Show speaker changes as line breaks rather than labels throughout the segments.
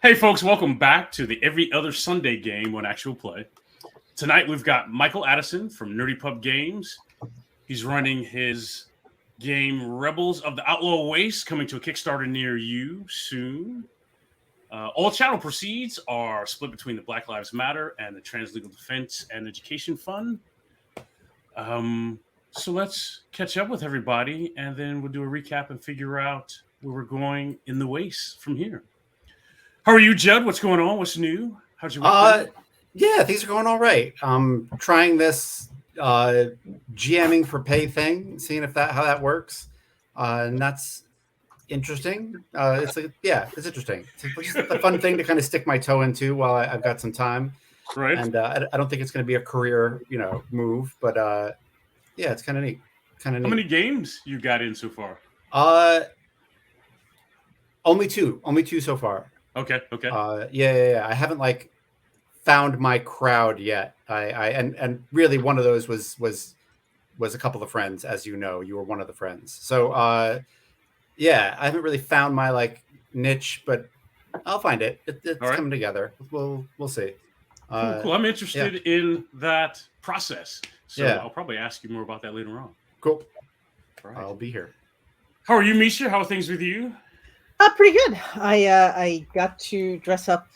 Hey, folks, welcome back to the Every Other Sunday game on Actual Play. Tonight, we've got Michael Addison from Nerdy Pub Games. He's running his game Rebels of the Outlaw Waste, coming to a Kickstarter near you soon. All channel proceeds are split between the Black Lives Matter and the Trans Legal Defense and Education Fund. So let's catch up with everybody, and then we'll do a recap and figure out where we're going in the waste from here. How are you, Judd? What's going on? What's new? How's your week?
Yeah, things are going all right. Trying this GMing for pay thing, seeing how that works, and that's interesting. It's interesting. It's just a fun thing to kind of stick my toe into while I've got some time.
Right.
And I don't think it's going to be a career, move, but yeah, it's kind of neat.
How many games you got in so far?
Only two so far.
Okay.
Yeah. I haven't found my crowd yet. And really one of those was a couple of friends, as you know. You were one of the friends. So yeah, I haven't really found my niche, but I'll find it. It's coming together. We'll see.
Cool. I'm interested in that process. So I'll probably ask you more about that later on.
Cool.
Right.
I'll be here.
How are you, Misha? How are things with you?
Pretty good. I got to dress up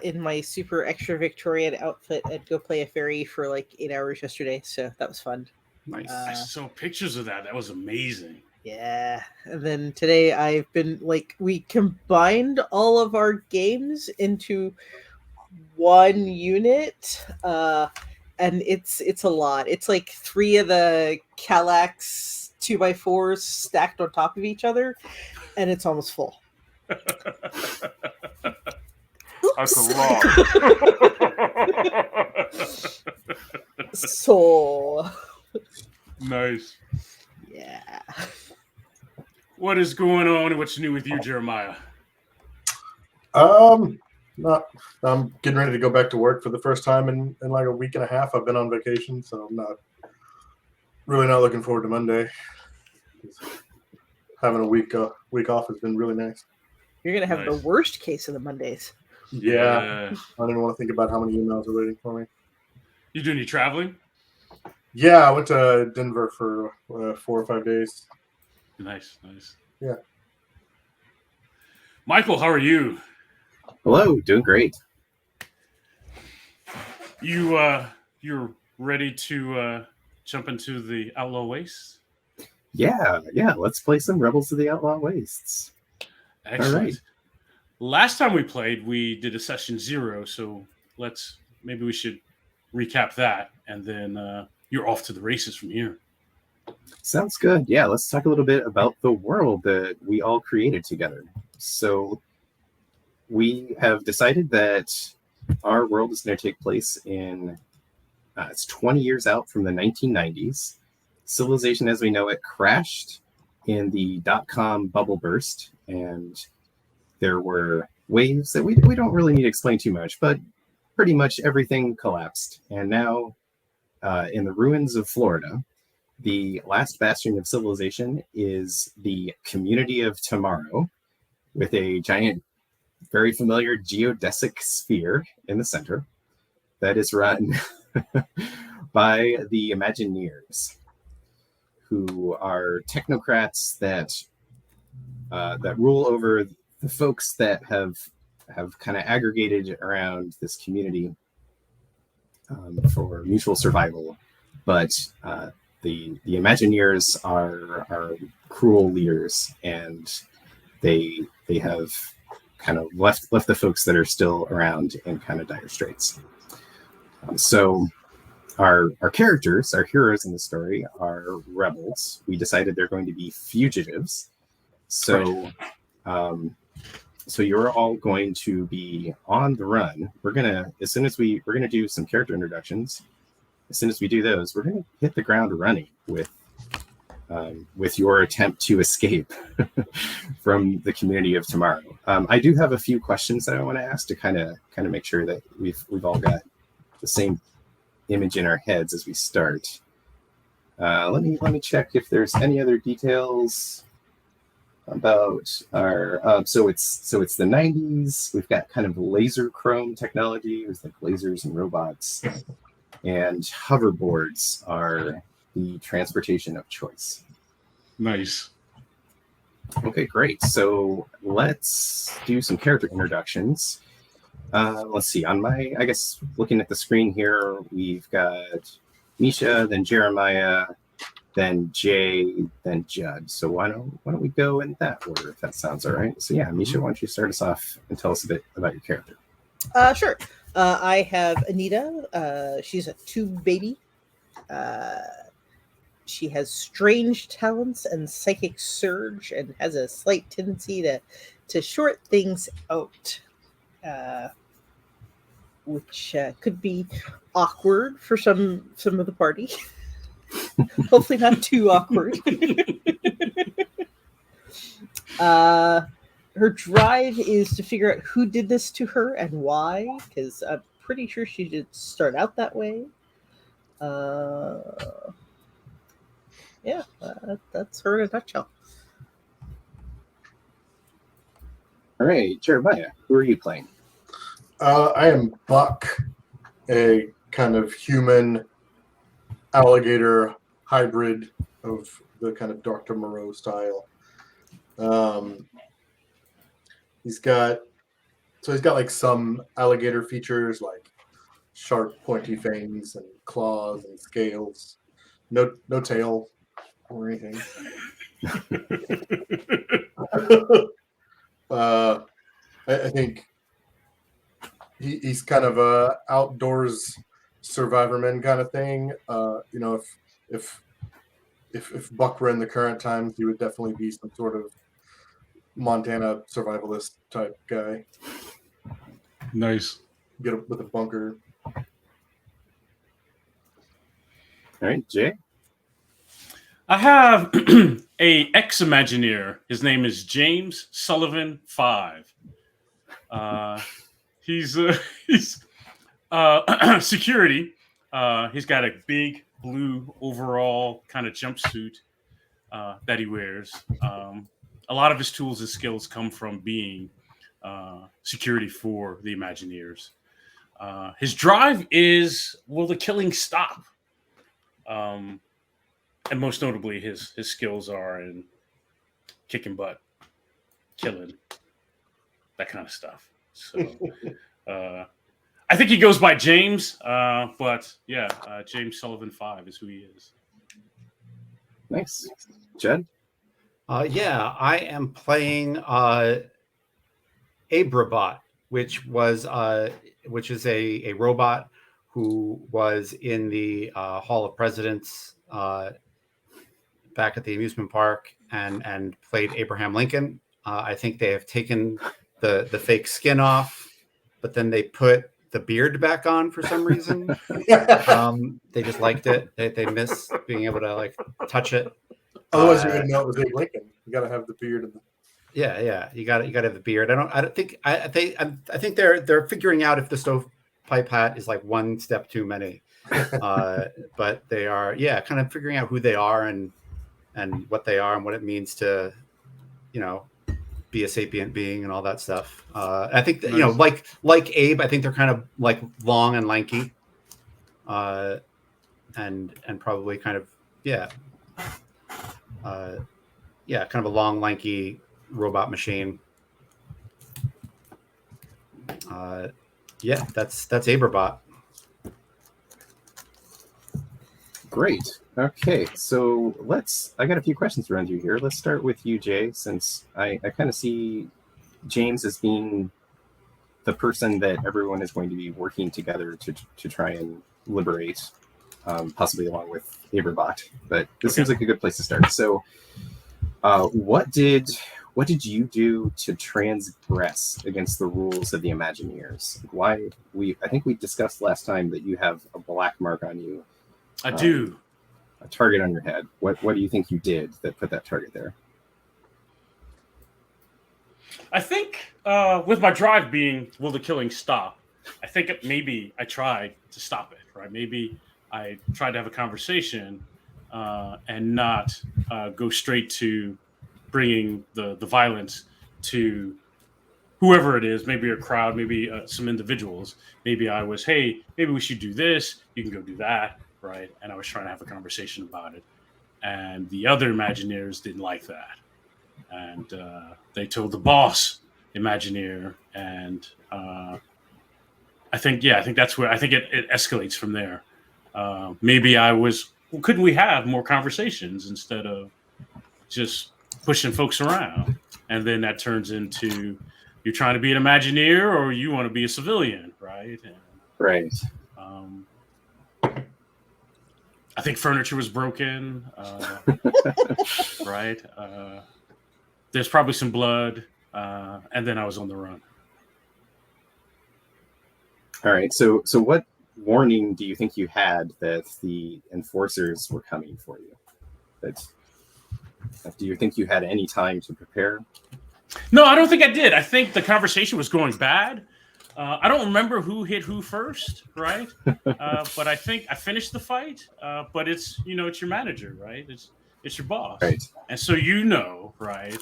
in my super extra Victorian outfit and go play a fairy for 8 hours yesterday, so that was fun.
Nice.
I saw pictures of that. That was amazing.
Yeah. And then today I've been we combined all of our games into one unit, and it's a lot. It's 3 of the Kallax 2x4s stacked on top of each other, and it's almost full.
That's a lot.
So
nice.
Yeah.
What is going on and what's new with you, Jeremiah?
I'm getting ready to go back to work for the first time in a week and a half. I've been on vacation, so I'm not looking forward to Monday. Having a week off has been really nice.
You're gonna have the worst case of the Mondays.
Yeah. I don't even want to think about how many emails are waiting for me.
You doing any traveling?
Yeah, I went to Denver for 4 or 5 days.
Nice.
Yeah.
Michael, how are you?
Hello, doing great.
You're ready to jump into the Outlaw Waste?
Yeah. Let's play some Rebels of the Outlaw Wastes.
Excellent.
All right.
Last time we played, we did a session 0, so maybe we should recap that, and then you're off to the races from here.
Sounds good. Yeah, let's talk a little bit about the world that we all created together. So we have decided that our world is going to take place in it's 20 years out from the 1990s. Civilization as we know it crashed in the .com bubble burst, and there were waves that we don't really need to explain too much, but pretty much everything collapsed. And now in the ruins of Florida, the last bastion of civilization is the community of tomorrow, with a giant, very familiar geodesic sphere in the center that is run by the Imagineers, who are technocrats that rule over the folks that have kind of aggregated around this community for mutual survival. But the Imagineers are cruel leaders, and they have kind of left the folks that are still around in kind of dire straits. So our characters, our heroes in the story, are rebels. We decided they're going to be fugitives. So so you're all going to be on the run. We're gonna do some character introductions. As soon as we do those, we're gonna hit the ground running with your attempt to escape from the community of tomorrow. I do have a few questions that I want to ask to kind of make sure that we've all got the same image in our heads as we start. Let me check if there's any other details. about our so it's the 90s. We've got kind of laser chrome technology with like lasers and robots, and hoverboards are the transportation of choice.
Nice.
Okay, great. So let's do some character introductions. Let's see. I guess looking at the screen here, we've got Misha, then Jeremiah, then Jay, then Judd. So why don't we go in that order, if that sounds all right? So yeah, Misha, why don't you start us off and tell us a bit about your character?
Sure. I have Anita. She's a tube baby. She has strange talents and psychic surge, and has a slight tendency to short things out, which could be awkward for some of the party. Hopefully not too awkward. Her drive is to figure out who did this to her and why, because I'm pretty sure she did start out that way. Yeah, that's her in a nutshell.
All right, Jeremiah, who are you playing?
I am Buck, a kind of human alligator hybrid of the kind of Dr. Moreau style. He's got like some alligator features like sharp pointy fangs and claws and scales. No tail or anything. I think he's kind of a outdoors survivorman kind of thing. If Buck were in the current times, he would definitely be some sort of Montana survivalist type guy.
Nice.
Get up with a bunker.
All right, Jay.
I have a ex-Imagineer. His name is James Sullivan 5. He's security. He's got a big blue overall kind of jumpsuit that he wears. A lot of his tools and skills come from being security for the Imagineers. His drive is, will the killing stop? And most notably, his skills are in kicking butt, killing, that kind of stuff. So I think he goes by James, but yeah, James Sullivan 5 is who he is.
Nice. Judd?
Yeah, I am playing Abrabot, which is a robot who was in the Hall of Presidents back at the amusement park and played Abraham Lincoln. I think they have taken the fake skin off, but then they put the beard back on for some reason. They just liked it. They miss being able to like touch it.
Otherwise, you wouldn't know it was Abe Lincoln. You got to have the beard. And
Yeah. You got to have the beard. I think they're figuring out if the stovepipe hat is like one step too many. But they are, kind of figuring out who they are and what they are and what it means to, be a sapient being and all that stuff. I think that,
Nice.
like Abe, I think they're kind of like long and lanky, and probably kind of kind of a long, lanky robot machine. That's Aberbot.
Great. Okay, so I got a few questions to run through here. Let's start with you, Jay, since I kind of see James as being the person that everyone is going to be working together to try and liberate, possibly along with Aberbot. But this seems like a good place to start. So what did you do to transgress against the rules of the Imagineers? I think we discussed last time that you have a black mark on you.
I do.
A target on your head. What do you think you did that put that target there?
I think with my drive being, will the killing stop? I think maybe I tried to stop it, right? Maybe I tried to have a conversation and not go straight to bringing the violence to whoever it is, maybe a crowd, maybe some individuals. Maybe I was, hey, maybe we should do this. You can go do that, right? And I was trying to have a conversation about it. And the other Imagineers didn't like that. And they told the boss Imagineer. And I think that's where I think it escalates from there. Maybe I was, couldn't we have more conversations instead of just pushing folks around? And then that turns into, you're trying to be an Imagineer or you want to be a civilian, right? And,
Right.
I think furniture was broken, right? There's probably some blood, and then I was on the run.
All right. So what warning do you think you had that the enforcers were coming for you? Do you think you had any time to prepare?
No, I don't think I did. I think the conversation was going bad. I don't remember who hit who first, right? But I think I finished the fight. But it's it's your manager, right? It's your boss,
Right.
And so right?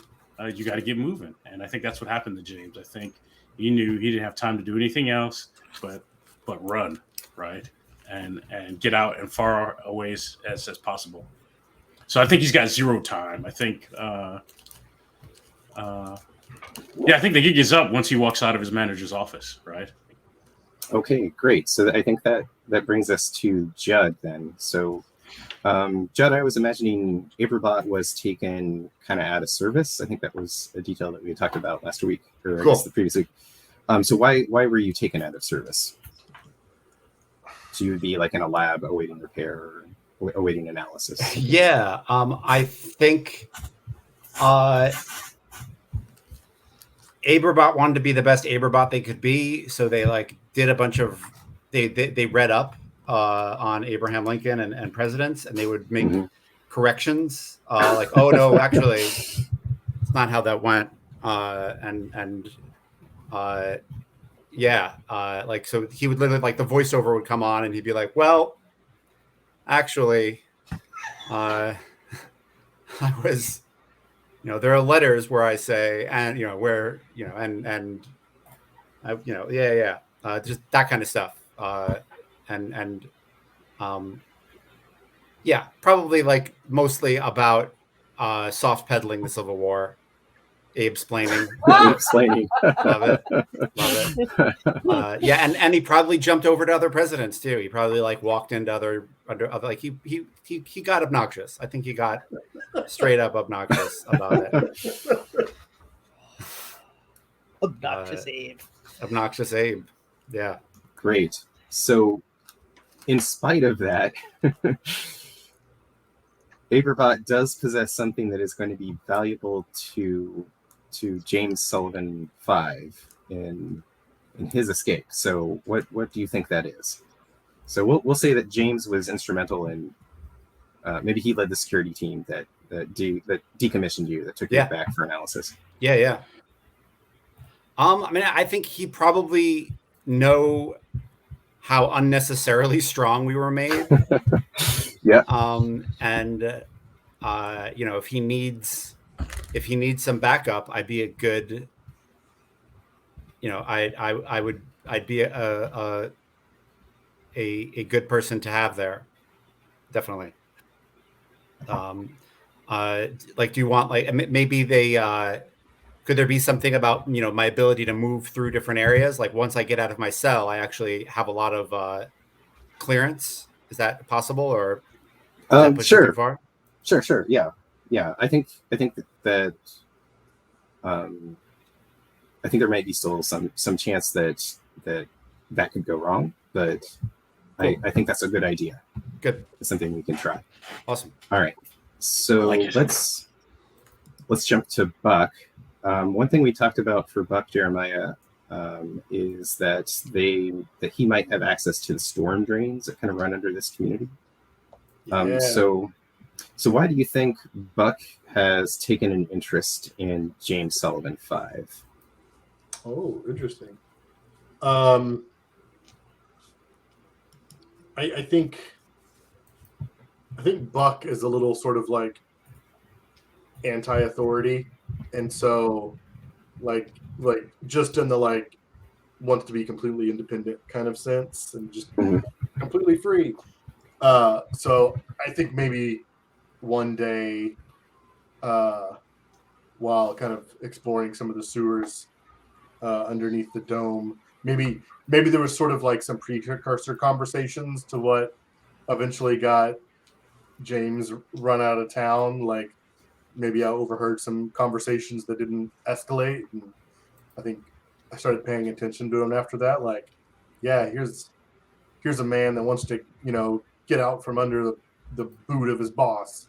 You got to get moving, and I think that's what happened to James. I think he knew he didn't have time to do anything else but run, right? And get out and far away as possible. So I think he's got zero time. I think. I think the gig is up once he walks out of his manager's office, right?
Okay, great. So I think that brings us to Judd then. So, Judd, I was imagining Aberbot was taken kind of out of service. I think that was a detail that we had talked about last week, or I guess the previous week. So why were you taken out of service? So you would be like in a lab awaiting repair or awaiting analysis.
Yeah, I think Aberbot wanted to be the best Aberbot they could be, so they did a bunch of they read up on Abraham Lincoln and presidents, and they would make corrections like, oh no, actually, it's not how that went, so he would literally the voiceover would come on, and he'd be like, well, actually, I was. There are letters where I say, and just that kind of stuff, probably mostly about soft peddling the Civil War, Abe-splaining, love it, and he probably jumped over to other presidents too. He probably walked into other he got obnoxious. I think he got straight up obnoxious about it. Obnoxious Abe. Yeah.
Great. So, in spite of that, Aberbot does possess something that is going to be valuable to James Sullivan 5 in his escape. So, what do you think that is? So we'll say that James was instrumental in maybe he led the security team that decommissioned you, that took you back for analysis.
Yeah. I think he probably know how unnecessarily strong we were made.
Yeah.
If he needs some backup, I'd be a good. I'd be a good person to have there. Definitely. Do you want maybe they could there be something about my ability to move through different areas? Once I get out of my cell, I actually have a lot of clearance. Is that possible, or that push
sure.
too far?
Sure. Yeah. I think that I think there might be still some chance that could go wrong, but cool. I think that's a good idea.
Good.
It's something we can try.
Awesome.
All right. So let's jump to Buck. One thing we talked about for Buck Jeremiah is that he might have access to the storm drains that kind of run under this community. So why do you think Buck has taken an interest in James Sullivan 5?
Oh, interesting. I think Buck is a little sort of anti-authority, and so like just in the like wants to be completely independent kind of sense and just be completely free. So I think maybe one day, while kind of exploring some of the sewers underneath the dome, maybe there was sort of like some precursor conversations to what eventually got James run out of town. Like maybe I overheard some conversations that didn't escalate, and I think I started paying attention to him after that. Like, yeah, here's a man that wants to, get out from under the boot of his boss.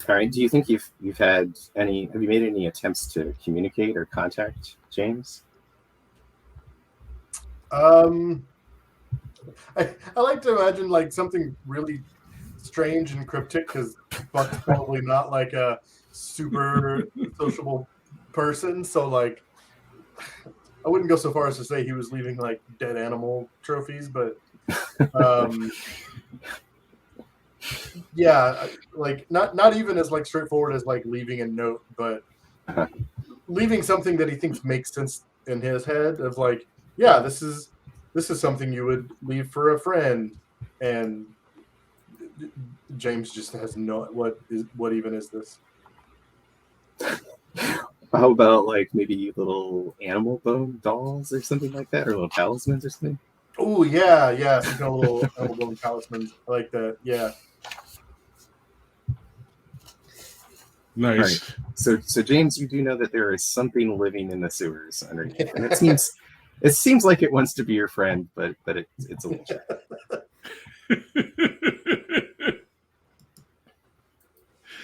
All right. Do you think have you made any attempts to communicate or contact James?
I like to imagine like something really strange and cryptic, because Buck's probably not like a super sociable person. So like, I wouldn't go so far as to say he was leaving like dead animal trophies, but yeah, like not even as like straightforward as like leaving a note, but leaving something that he thinks makes sense in his head of like, yeah, this is something you would leave for a friend. And James just has no what even is this?
How about like maybe little animal bone dolls or something like that, or little talismans or something?
Oh yeah, some kind of little animal bone talismans. I like that. Yeah.
Nice.
Right. So James, you do know that there is something living in the sewers underneath, and it seems like it wants to be your friend, but it's a little tricky.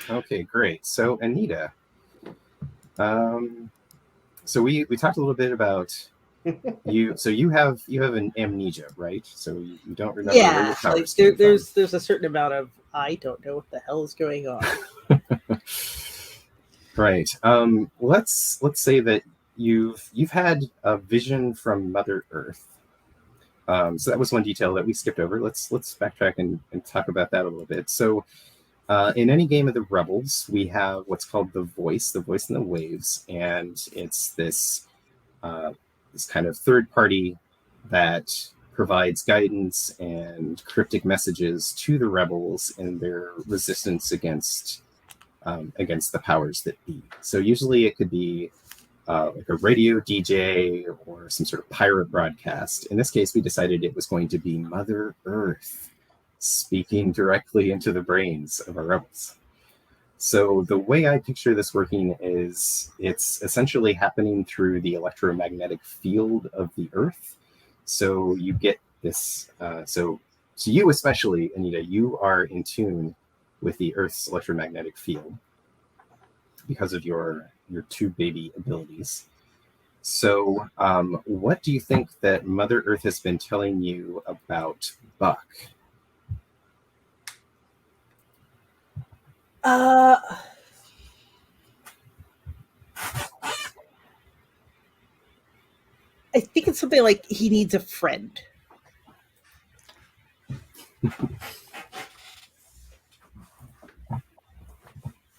Okay, great. So Anita, so we talked a little bit about you. So you have an amnesia, right? So you don't remember where your
Yeah,
powers
like
came from.
there's a certain amount of I don't know what the hell is going on.
Right. Let's say that you've had a vision from Mother Earth. So that was one detail that we skipped over. Let's backtrack and talk about that a little bit. So in any game of the Rebels, we have what's called the voice in the waves, and it's this kind of third party that provides guidance and cryptic messages to the rebels in their resistance against the powers that be. So usually it could be like a radio DJ or some sort of pirate broadcast. In this case, we decided it was going to be Mother Earth speaking directly into the brains of our rebels. So the way I picture this working is it's essentially happening through the electromagnetic field of the Earth. So you get this, so you especially, Anita, you are in tune with the Earth's electromagnetic field because of your tube baby abilities. So what do you think that Mother Earth has been telling you about Buck?
I think it's something like he needs a friend.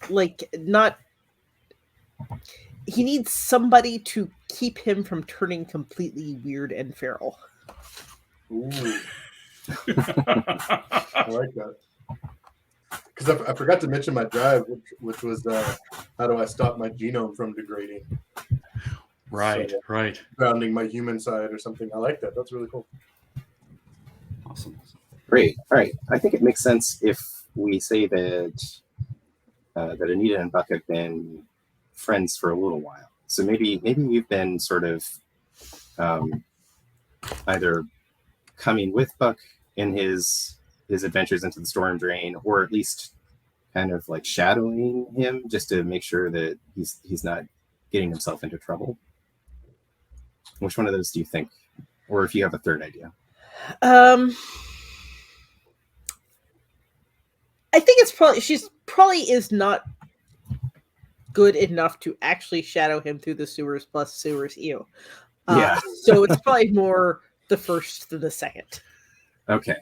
Like, not. He needs somebody to keep him from turning completely weird and feral.
Ooh. I like that. Because I forgot to mention my drive, which was how do I stop my genome from degrading?
Right.
Grounding my human side or something. I like that. That's really cool.
Awesome.
Great. All right. I think it makes sense if we say that that Anita and Buck have been friends for a little while. So maybe you've been sort of either coming with Buck in his adventures into the storm drain, or at least kind of like shadowing him just to make sure that he's not getting himself into trouble. Which one of those do you think? Or if you have a third idea?
I think it's she's probably is not good enough to actually shadow him through the sewers plus sewers ew.
Yeah.
So it's probably more the first than the second.
Okay.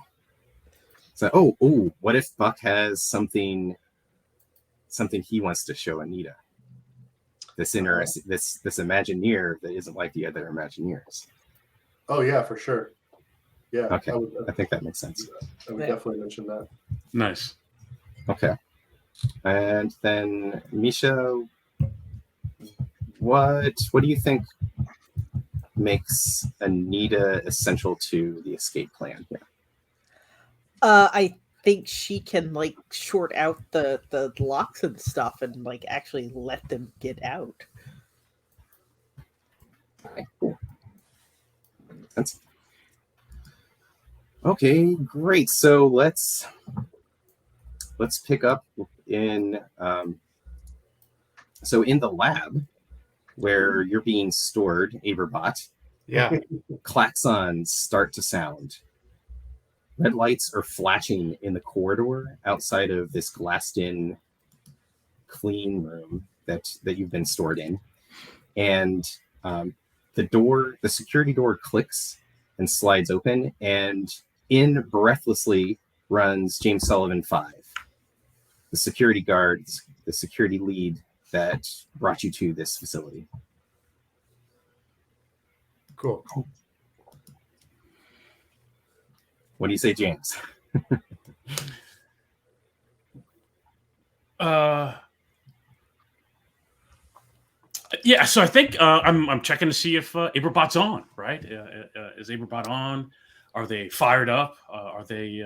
So, what if Buck has something he wants to show Anita? This Imagineer that isn't like the other Imagineers.
Oh yeah, for sure. Yeah.
Okay, I think that makes sense.
I would definitely mention that.
Nice.
Okay. And then Misha, what do you think makes Anita essential to the escape plan here?
I think she can like short out the locks and stuff and like actually let them get out.
Okay, cool. Okay, great. So let's pick up in in the lab where you're being stored, Aberbot.
Yeah.
Klaxons start to sound. Red lights are flashing in the corridor outside of this glassed-in clean room that you've been stored in, and the security door clicks and slides open, and in breathlessly runs James Sullivan 5, the security guards, the security lead that brought you to this facility.
Cool.
What do you say, James?
Yeah, so I think I'm checking to see if Aberbot's on, right? Is Aberbot on? Are they fired up? Are they?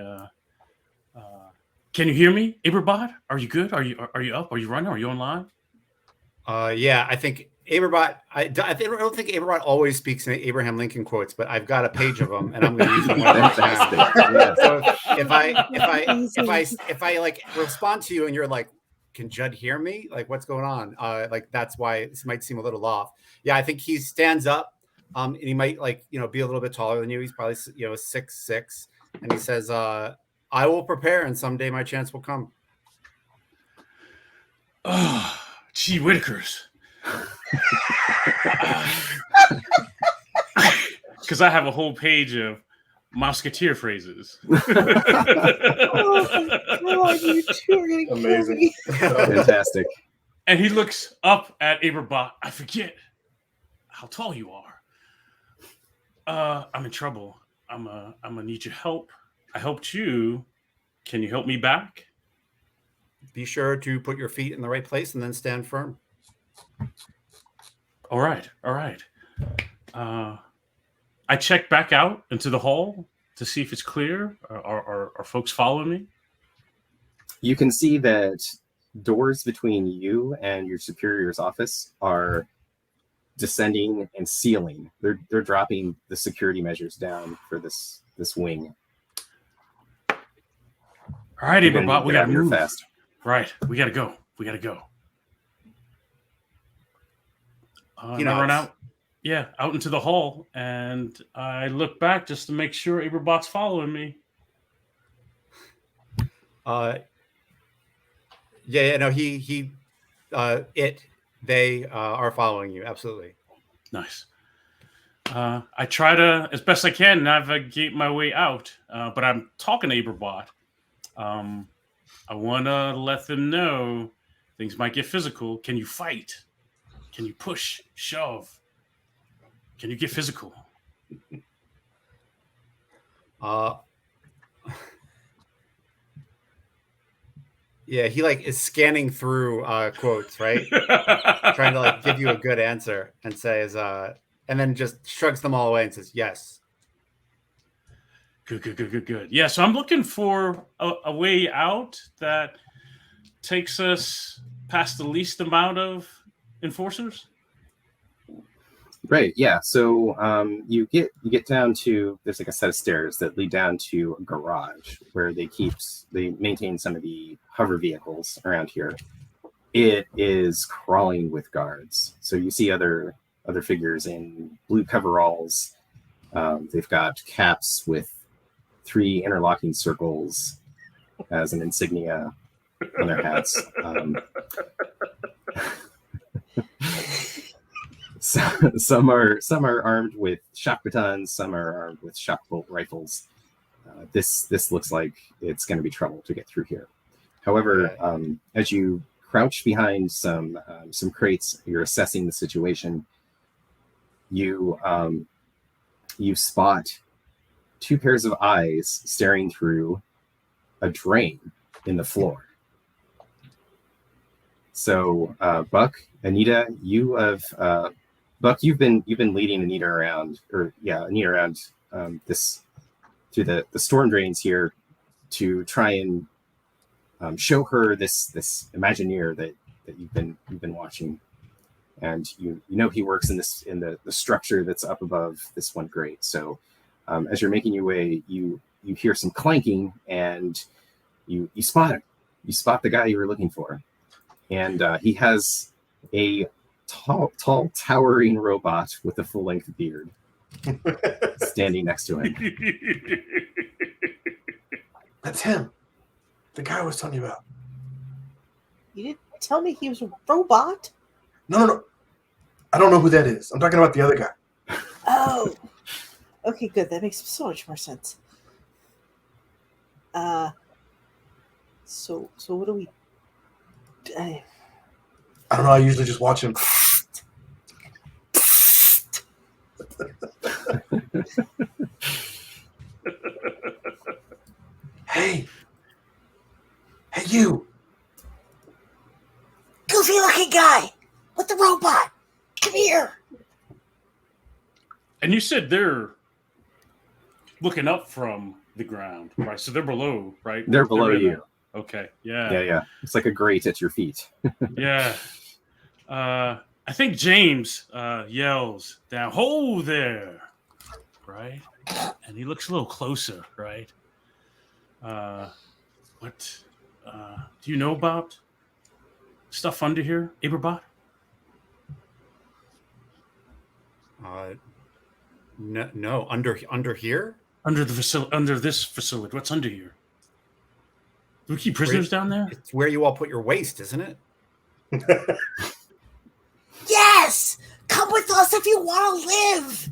Can you hear me, Aberbot? Are you good? Are you up? Are you running? Are you online?
Yeah, I think Aberbot. I don't think Aberbot always speaks in Abraham Lincoln quotes, but I've got a page of them, and I'm going to use them.
Fantastic. Yeah.
So if I like respond to you, and you're like, "Can Judd hear me? Like, what's going on?" Like that's why this might seem a little off. Yeah, I think he stands up. And he might be a little bit taller than you. He's probably 6'6", and he says, "I will prepare, and someday my chance will come."
Oh, gee whittakers. Because I have a whole page of Musketeer phrases.
Oh my God, you two are gonna
Amazing.
kill me.
Fantastic.
And he looks up at Aberbot. I forget how tall you are. I'm in trouble. I'm gonna need your help. I helped you. Can you help me back?
Be sure to put your feet in the right place and then stand firm.
All right. I check back out into the hall to see if it's clear. Are folks following me?
You can see that doors between you and your superior's office are descending and sealing. They're dropping the security measures down for this wing.
All right, Aberbot, we gotta move
fast.
Right, we gotta go.
He
And I run out. Yeah, out into the hall, and I look back just to make sure Aberbot's following me.
They are following you. Absolutely.
Nice. I try to, as best I can, navigate my way out, but I'm talking to Aberbot. I want to let them know things might get physical. Can you fight? Can you push, shove? Can you get physical?
Yeah, he is scanning through quotes, right? Trying to give you a good answer and says, and then just shrugs them all away and says, "Yes."
Good. Yeah, so I'm looking for a way out that takes us past the least amount of enforcers.
Right. Yeah. So you get down to, there's a set of stairs that lead down to a garage where they maintain some of the hover vehicles around here. It is crawling with guards. So you see other figures in blue coveralls. They've got caps with 3 interlocking circles as an insignia on their hats. Some are armed with shock batons, some are armed with shock bolt rifles. this looks like it's going to be trouble to get through here. However, as you crouch behind some crates, you're assessing the situation. You spot two pairs of eyes staring through a drain in the floor. So, Buck, Anita, you have Buck. You've been leading Anita around, this through the storm drains here to try and show her this Imagineer that you've been watching, and you know he works in the structure that's up above this one grate. So as you're making your way, you hear some clanking, and you spot him. You spot the guy you were looking for, and he has a tall, towering robot with a full-length beard standing next to him.
That's him. The guy I was telling you about.
You didn't tell me he was a robot?
No. I don't know who that is. I'm talking about the other guy.
Oh. Okay, good. That makes so much more sense. So what do we...
I don't know. I usually just watch him. Hey, you.
Goofy looking guy with the robot. Come here.
And you said they're looking up from the ground, right? So they're below, right?
They're below you.
Okay. Yeah.
Yeah. It's like a grate at your feet.
Yeah. I think James yells down, "Ho there!" Right? And he looks a little closer, right? What do you know about stuff under here, Aberbot?
No, under here?
Under this facility. What's under here? Do we keep prisoners down there?
It's where you all put your waste, isn't it?
Yes! Come with us if you want to live!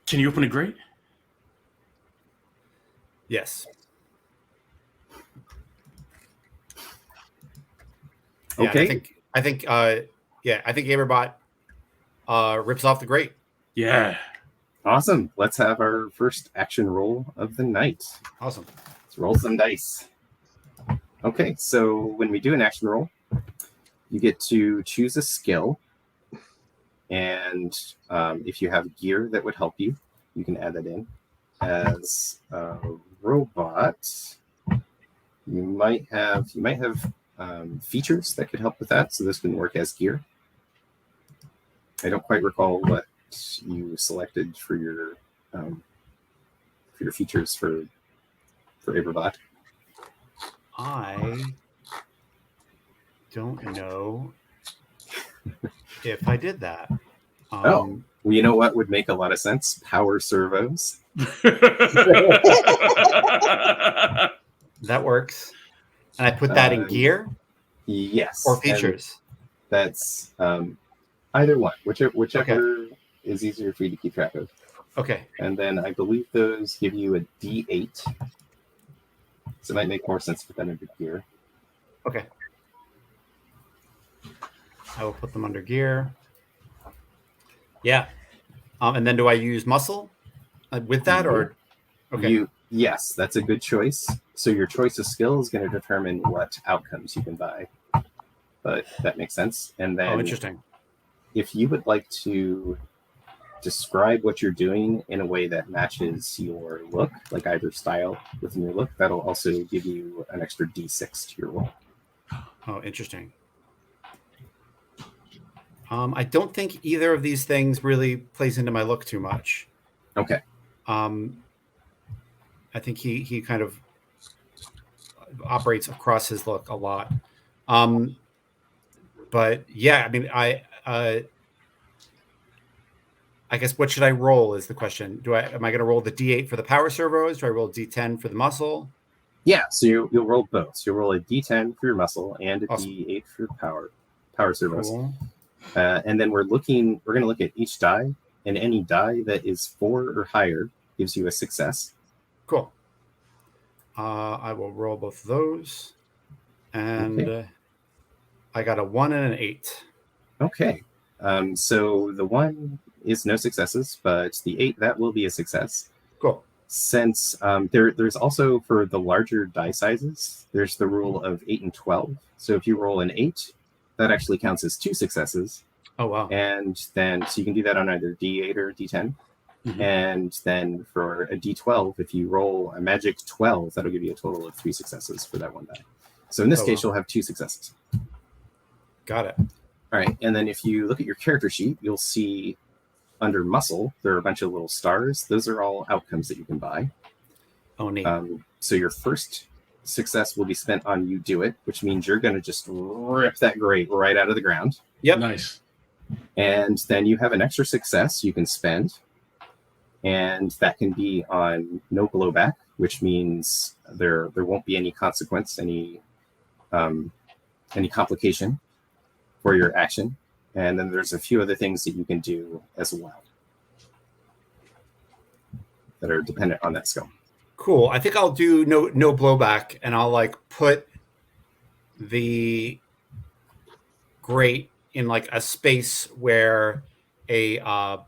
Can you open a grate?
Yes.
Okay.
I think Aberbot rips off the grate.
Yeah.
Awesome. Let's have our first action roll of the night.
Awesome.
Let's roll some dice. Okay, so when we do an action roll, you get to choose a skill. And if you have gear that would help you, you can add that in. As a robot, you might have features that could help with that. So this can work as gear. I don't quite recall what you selected for your features for Aberbot.
I don't know if I did that.
Well, you know what would make a lot of sense? Power servos.
That works. And I put that in gear?
Yes.
Or features?
That's either one, whichever is easier for you to keep track of.
Okay.
And then I believe those give you a D8. So it might make more sense to put that under gear.
Okay. I will put them under gear. Yeah. And then do I use muscle with that or? Okay.
Yes, that's a good choice. So your choice of skill is going to determine what outcomes you can buy. But that makes sense. And then
interesting.
If you would like to describe what you're doing in a way that matches your look, like either style within your look, that'll also give you an extra D6 to your roll.
Oh, interesting. I don't think either of these things really plays into my look too much.
Okay.
I think he kind of operates across his look a lot. But yeah, I mean, I guess what should I roll is the question. Am I going to roll the D8 for the power servos? Do I roll D10 for the muscle?
Yeah, so you'll roll both. So you'll roll a D10 for your muscle and a
Awesome.
D8 for your power servos.
Cool.
And then we're going to look at each die, and any die that is 4 or higher gives you a success.
Cool. I will roll both of those. And
Okay.
I got a 1 and an 8.
Okay. So the 1 is no successes, but the 8, that will be a success.
Cool.
Since there's also, for the larger die sizes, there's the rule of 8 and 12. So if you roll an 8, that actually counts as 2 successes.
Oh, wow.
And then, so you can do that on either D8 or D10.
Mhm.
And then for a D12, if you roll a magic 12, that'll give you a total of 3 successes for that one die. So in this case, you'll have 2 successes.
Got it.
All right. And then if you look at your character sheet, you'll see under muscle, there are a bunch of little stars. Those are all outcomes that you can buy.
Oh, neat.
So your first success will be spent on you do it, which means you're going to just rip that grate right out of the ground.
Yep.
Nice.
And then you have an extra success you can spend. And that can be on no blowback, which means there won't be any consequence, any complication for your action. And then there's a few other things that you can do as well that are dependent on that skill.
Cool. I think I'll do no blowback, and I'll like put the grate in like a space where a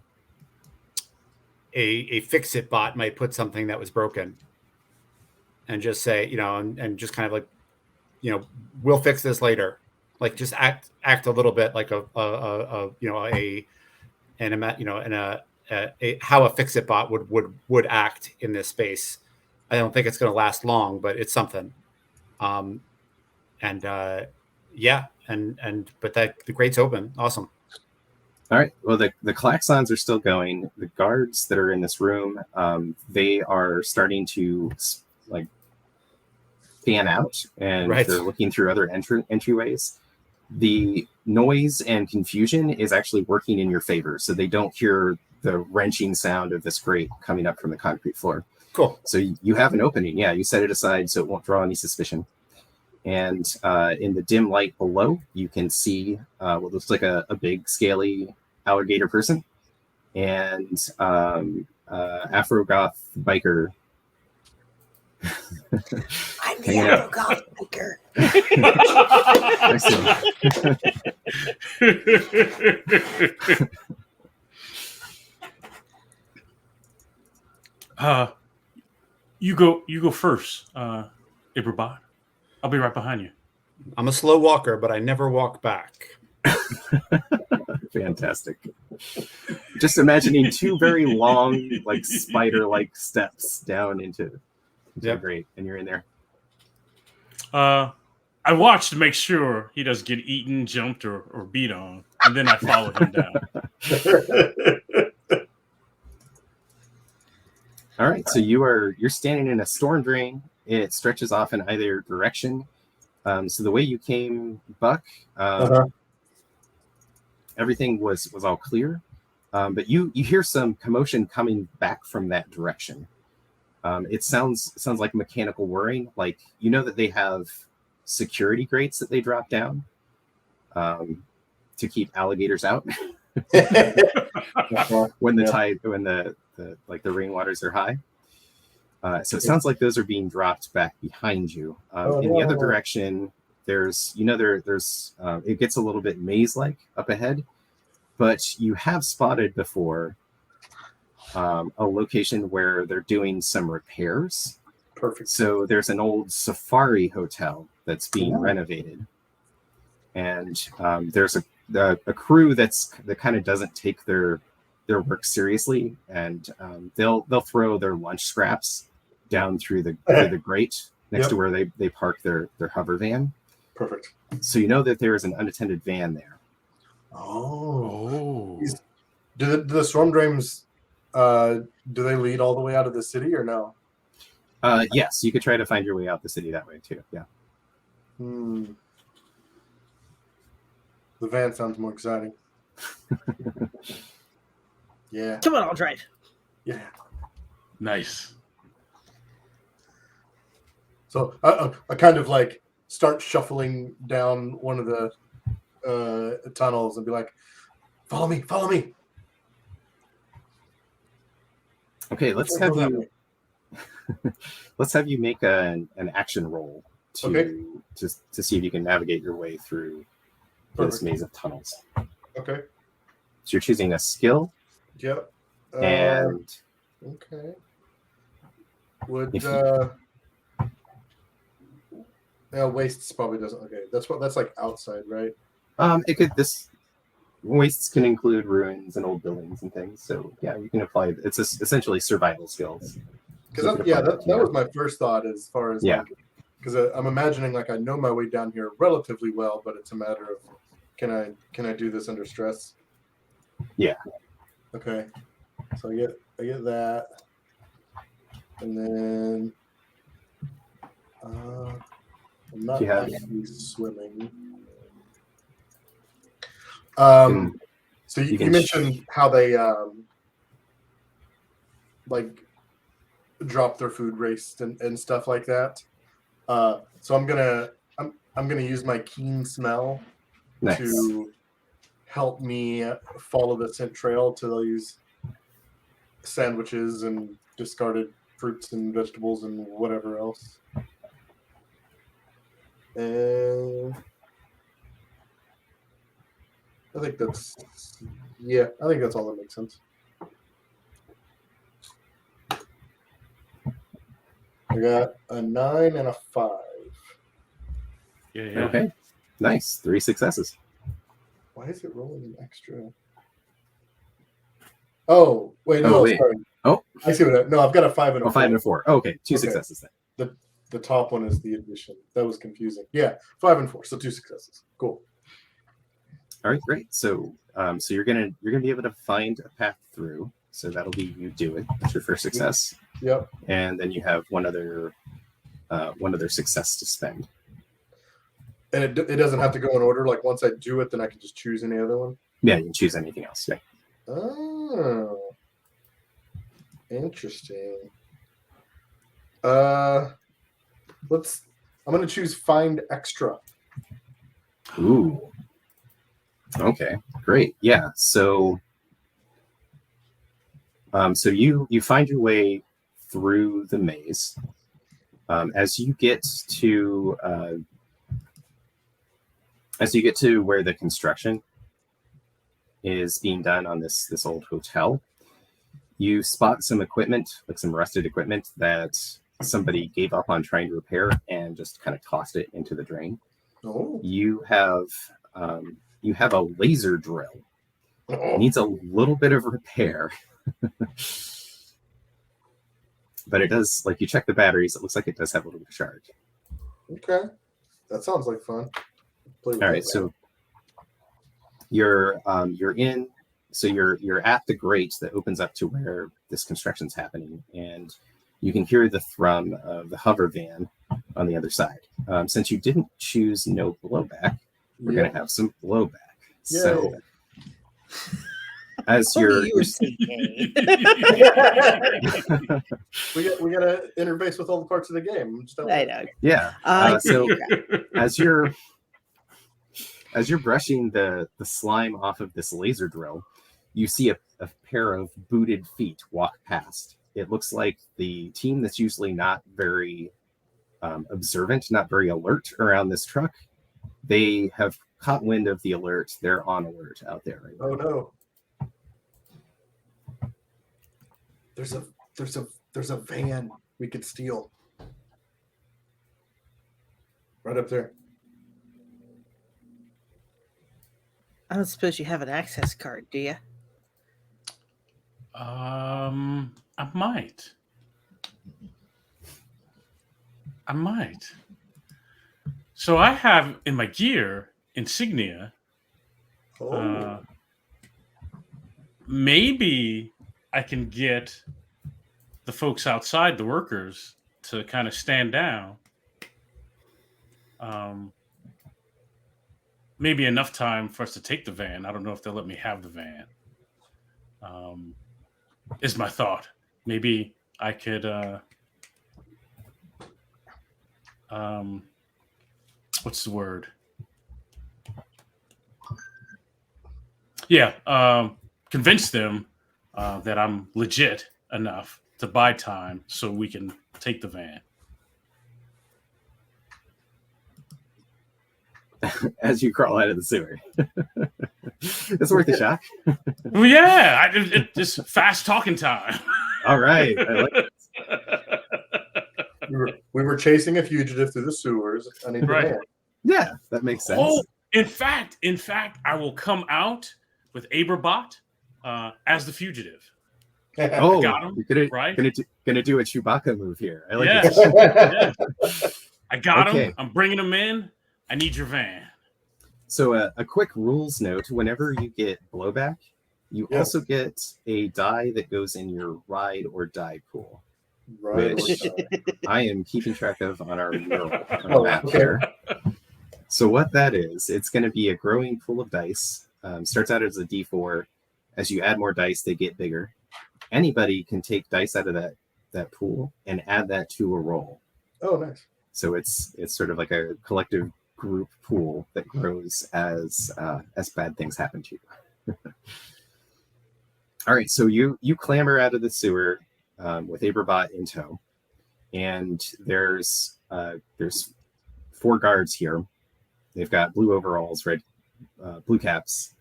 fix-it bot might put something that was broken, and just say, and just kind of like, we'll fix this later. Like just act a little bit like how a fix-it bot would act in this space. I don't think it's going to last long, but it's something. But the grate's open. Awesome.
All right. Well, the klaxons are still going. The guards that are in this room, they are starting to like fan out, and they're looking through other entryways. The noise and confusion is actually working in your favor, so they don't hear the wrenching sound of this grate coming up from the concrete floor.
Cool.
So you have an opening. Yeah, you set it aside so it won't draw any suspicion. And in the dim light below, you can see what looks like a big, scaly alligator person and Afro-goth biker.
I'm the Afro-goth biker.
You go first, Ibrabot. I'll be right behind you.
I'm a slow walker, but I never walk back.
Fantastic. Just imagining 2 very long, like spider-like steps down into the grate, and you're in there.
I watch to make sure he doesn't get eaten, jumped, or beat on, and then I follow him down.
All right, so you're standing in a storm drain. It stretches off in either direction. So the way you came, Buck, everything was all clear, but you hear some commotion coming back from that direction. It sounds like mechanical whirring. Like, that they have security grates that they drop down to keep alligators out when the rainwaters are high. So it sounds like those are being dropped back behind you. In the other direction, there's it gets a little bit maze-like up ahead, but you have spotted before a location where they're doing some repairs.
Perfect.
So there's an old safari hotel that's being renovated, and there's a crew that kind of doesn't take their work seriously, and they'll throw their lunch scraps down through the grate next to where they park their hover van.
Perfect.
So that there is an unattended van there.
Oh. Do the storm drains do they lead all the way out of the city or no?
Yes, you could try to find your way out the city that way too. Yeah.
The van sounds more exciting. Yeah.
Come on, I'll drive.
Yeah.
Nice.
So I kind of like start shuffling down one of the tunnels and be like, follow me, follow me.
Okay, let's have you make an action roll to see if you can navigate your way through this maze of tunnels.
Okay.
So you're choosing a skill.
Yep.
And
okay. Would wastes probably doesn't. Okay, that's like outside, right?
Wastes can include ruins and old buildings and things. So yeah, you can apply. It's essentially survival skills.
Because that was my first thought as far as because I'm imagining like I know my way down here relatively well, but it's a matter of can I do this under stress?
Yeah.
Okay. So I get that, and then I'm not actually swimming. So you mentioned how they like drop their food waste and stuff like that. So I'm gonna use my keen smell to help me follow the scent trail to these sandwiches and discarded fruits and vegetables and whatever else. And I think that's all that makes sense. I got a 9 and a 5.
Yeah.
Okay. Nice. 3 successes.
Why is it rolling an extra? Oh, wait, no, sorry.
Oh.
I see what I've got a 5 and a 4.
5 and a 4. Oh, okay. 2 successes then.
The top one is the addition. That was confusing. Yeah, 5 and 4, so 2 successes. Cool.
All right, great. So you're gonna be able to find a path through. So that'll be you do it. That's your first success.
Yep.
And then you have one other success to spend.
And it doesn't have to go in order. Like once I do it, then I can just choose any other one.
Yeah, you can choose anything else. Yeah.
Oh, interesting. I'm gonna choose find extra.
Ooh. Okay, great. Yeah. So you find your way through the maze. As you get to where the construction is being done on this old hotel, you spot some equipment, like some rusted equipment that somebody gave up on trying to repair and just kind of tossed it into the drain.
Oh.
You have a laser drill. It needs a little bit of repair. But it does, like, you check the batteries, it looks like it does have a little charge.
Okay. That sounds like fun.
All right, so you're at the grate that opens up to where this construction's happening, and you can hear the thrum of the hover van on the other side. Since you didn't choose no blowback, we're going to have some blowback.
Yay.
So as you're
you were saying, hey.
we got to interface with all the parts of the game.
I know.
Yeah. So as you're brushing the slime off of this laser drill, you see a pair of booted feet walk past. It looks like the team that's usually not very observant, not very alert around this truck. They have caught wind of the alert. They're on alert out there right now.
Oh no. There's a van we could steal. Right up there.
I don't suppose you have an access card, do you?
I might. So I have in my gear insignia. Maybe I can get the folks outside, the workers, to kind of stand down. Maybe enough time for us to take the van. I don't know if they'll let me have the van. Is my thought. Maybe I could what's the word? convince them that I'm legit enough to buy time so we can take the van.
As you crawl out of the sewer. It's worth a shot.
Well, yeah, it's fast talking time.
All right. I like it.
We were chasing a fugitive through the sewers. I need the
Right.
van.
Yeah, that makes sense.
Oh, in fact, I will come out with Aberbot as the fugitive.
Oh,
got him,
you're
right?
gonna do a Chewbacca move here. I like
Yes.
it.
Yes. I got
Okay.
him. I'm bringing him in. I need your van.
So a quick rules note: whenever you get blowback, you
Yeah.
also get a die that goes in your ride or die pool.
Right.
Which- I am keeping track of on our mural on
Oh,
the map
okay.
here. So what that is, it's going to be a growing pool of dice. Starts out as a D4. As you add more dice, they get bigger. Anybody can take dice out of that pool and add that to a roll.
Oh, nice.
So it's sort of like a collective group pool that grows as bad things happen to you. All right, so you clamber out of the sewer with Aberbot in tow, and there's 4 guards here. They've got blue overalls, red blue caps.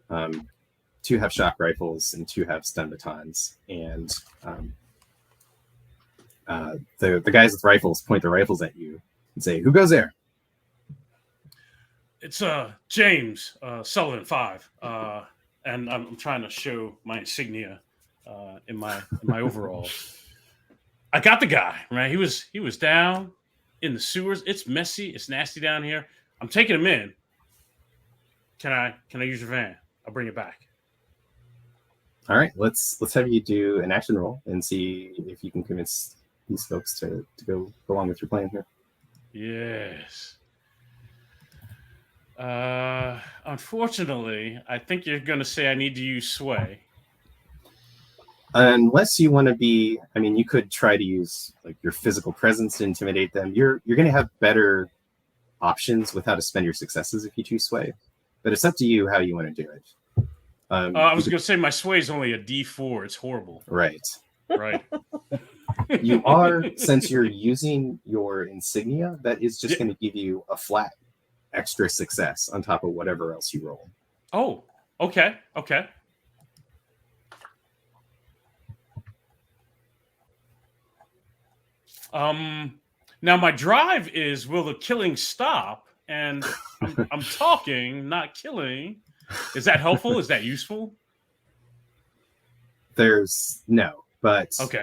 2 have shock rifles and 2 have stun batons, and the guys with rifles point their rifles at you and say, "Who goes there?"
It's James Sullivan 5, and I'm trying to show my insignia in my overalls. I got the guy, right? He was down in the sewers. It's messy. It's nasty down here. I'm taking him in. Can I use your van? I'll bring it back.
All right, let's have you do an action roll and see if you can convince these folks to go along with your plan here.
Yes. Unfortunately, I think you're going to say I need to use sway.
Unless you want to be, I mean, you could try to use like your physical presence to intimidate them. You're going to have better options with how to spend your successes if you choose sway, but it's up to you how you want to do it.
I was going to say my sway is only a D4. It's horrible.
Right.
Right.
You are, since you're using your insignia, that is just going to give you a flat extra success on top of whatever else you roll.
Oh, okay. Now my drive is, will the killing stop? And I'm talking, not killing. Is that helpful? Is that useful?
There's no, but
okay.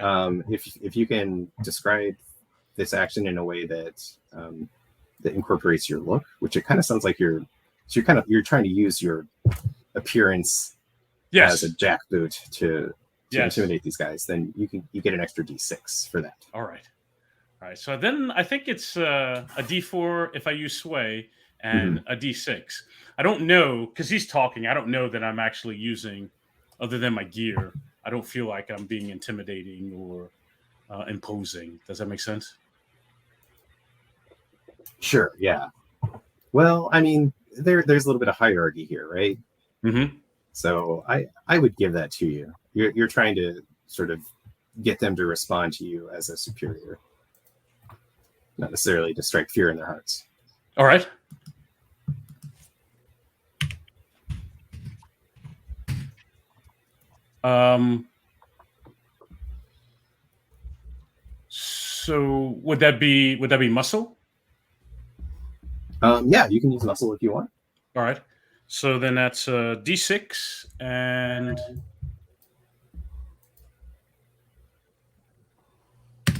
If you can describe this action in a way that that incorporates your look, which it kind of sounds like you're trying to use your appearance as a jackboot to intimidate these guys, then you get an extra D6 for that.
All right. So then I think it's a D4 if I use sway and a D6. I don't know, because he's talking, I don't know that I'm actually using, other than my gear, I don't feel like I'm being intimidating or imposing. Does that make sense?
Sure, yeah. Well, I mean, there's a little bit of hierarchy here, right?
Mm-hmm.
So I would give that to you. You're trying to sort of get them to respond to you as a superior, not necessarily to strike fear in their hearts.
All right. So would that be muscle?
Yeah, you can use muscle if you want.
All right. So then that's D6 and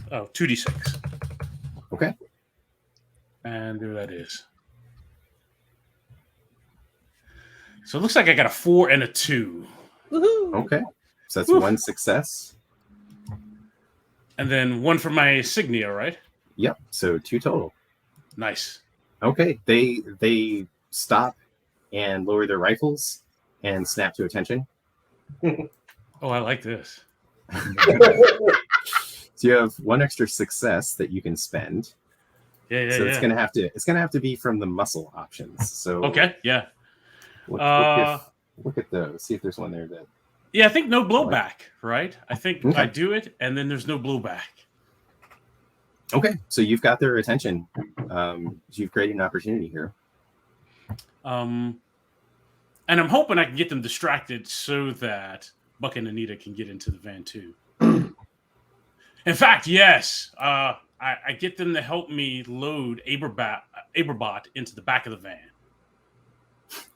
2D6.
Okay.
And there that is. So it looks like I got a 4 and a 2.
Woohoo!
Okay. So that's one success.
And then 1 for my insignia, right?
Yep. So 2 total.
Nice.
Okay. They stop and lower their rifles and snap to attention.
Oh, I like this.
So you have 1 extra success that you can spend.
Yeah.
It's gonna have to be from the muscle options. So
okay, yeah.
What look at those. See if there's one there that.
Yeah, I think no blowback, right? I think
Okay.
I do it, and then there's no blowback.
Okay, so you've got their attention. You've created an opportunity here.
And I'm hoping I can get them distracted so that Buck and Anita can get into the van too. In fact, yes, I get them to help me load Aberbot into the back of the van.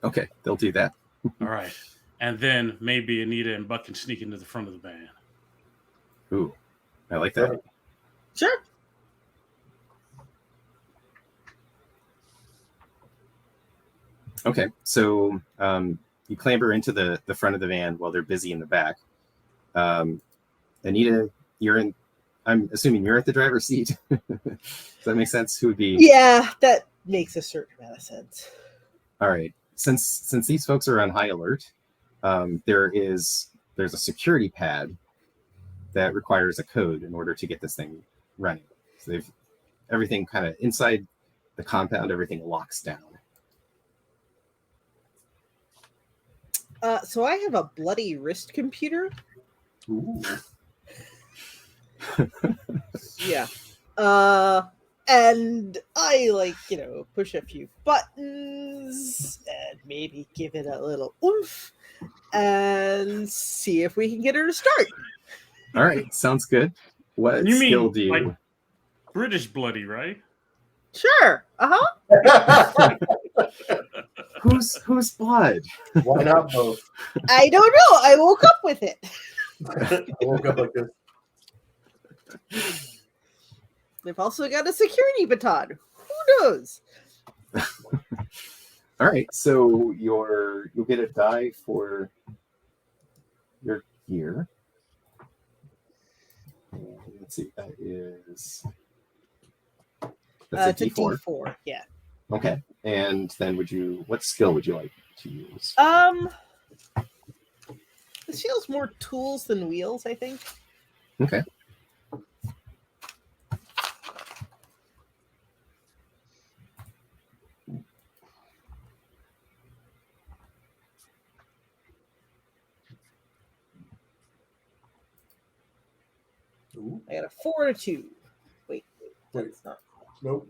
Okay, they'll do that.
All right, and then maybe Anita and Buck can sneak into the front of the van.
Ooh, I like that.
Sure.
Okay, so you clamber into the front of the van while they're busy in the back. Anita, I'm assuming you're at the driver's seat. Does that make sense? Who would be?
Yeah, that makes a certain amount of sense.
All right. Since these folks are on high alert, there's a security pad that requires a code in order to get this thing running. So they've everything kind of inside the compound, everything locks down.
So I have a bloody wrist computer.
Ooh.
Yeah. And I push a few buttons and maybe give it a little oomph and see if we can get her to start.
All right, sounds good. What
You
skill
mean
do you?
like British bloody, right?
Sure. Uh-huh.
Whose blood?
Why not both?
I don't know. I woke up with it.
I woke up like this.
They've also got a security baton. Who knows?
All right, so you'll get a die for your gear. Let's see, that's
It's
a
a
D4.
D4. Yeah.
Okay, and then what skill would you like to use?
This feels more tools than wheels, I think.
Okay.
Ooh,
I got a 4 and a 2. Wait,
wait,
that's not.
nope.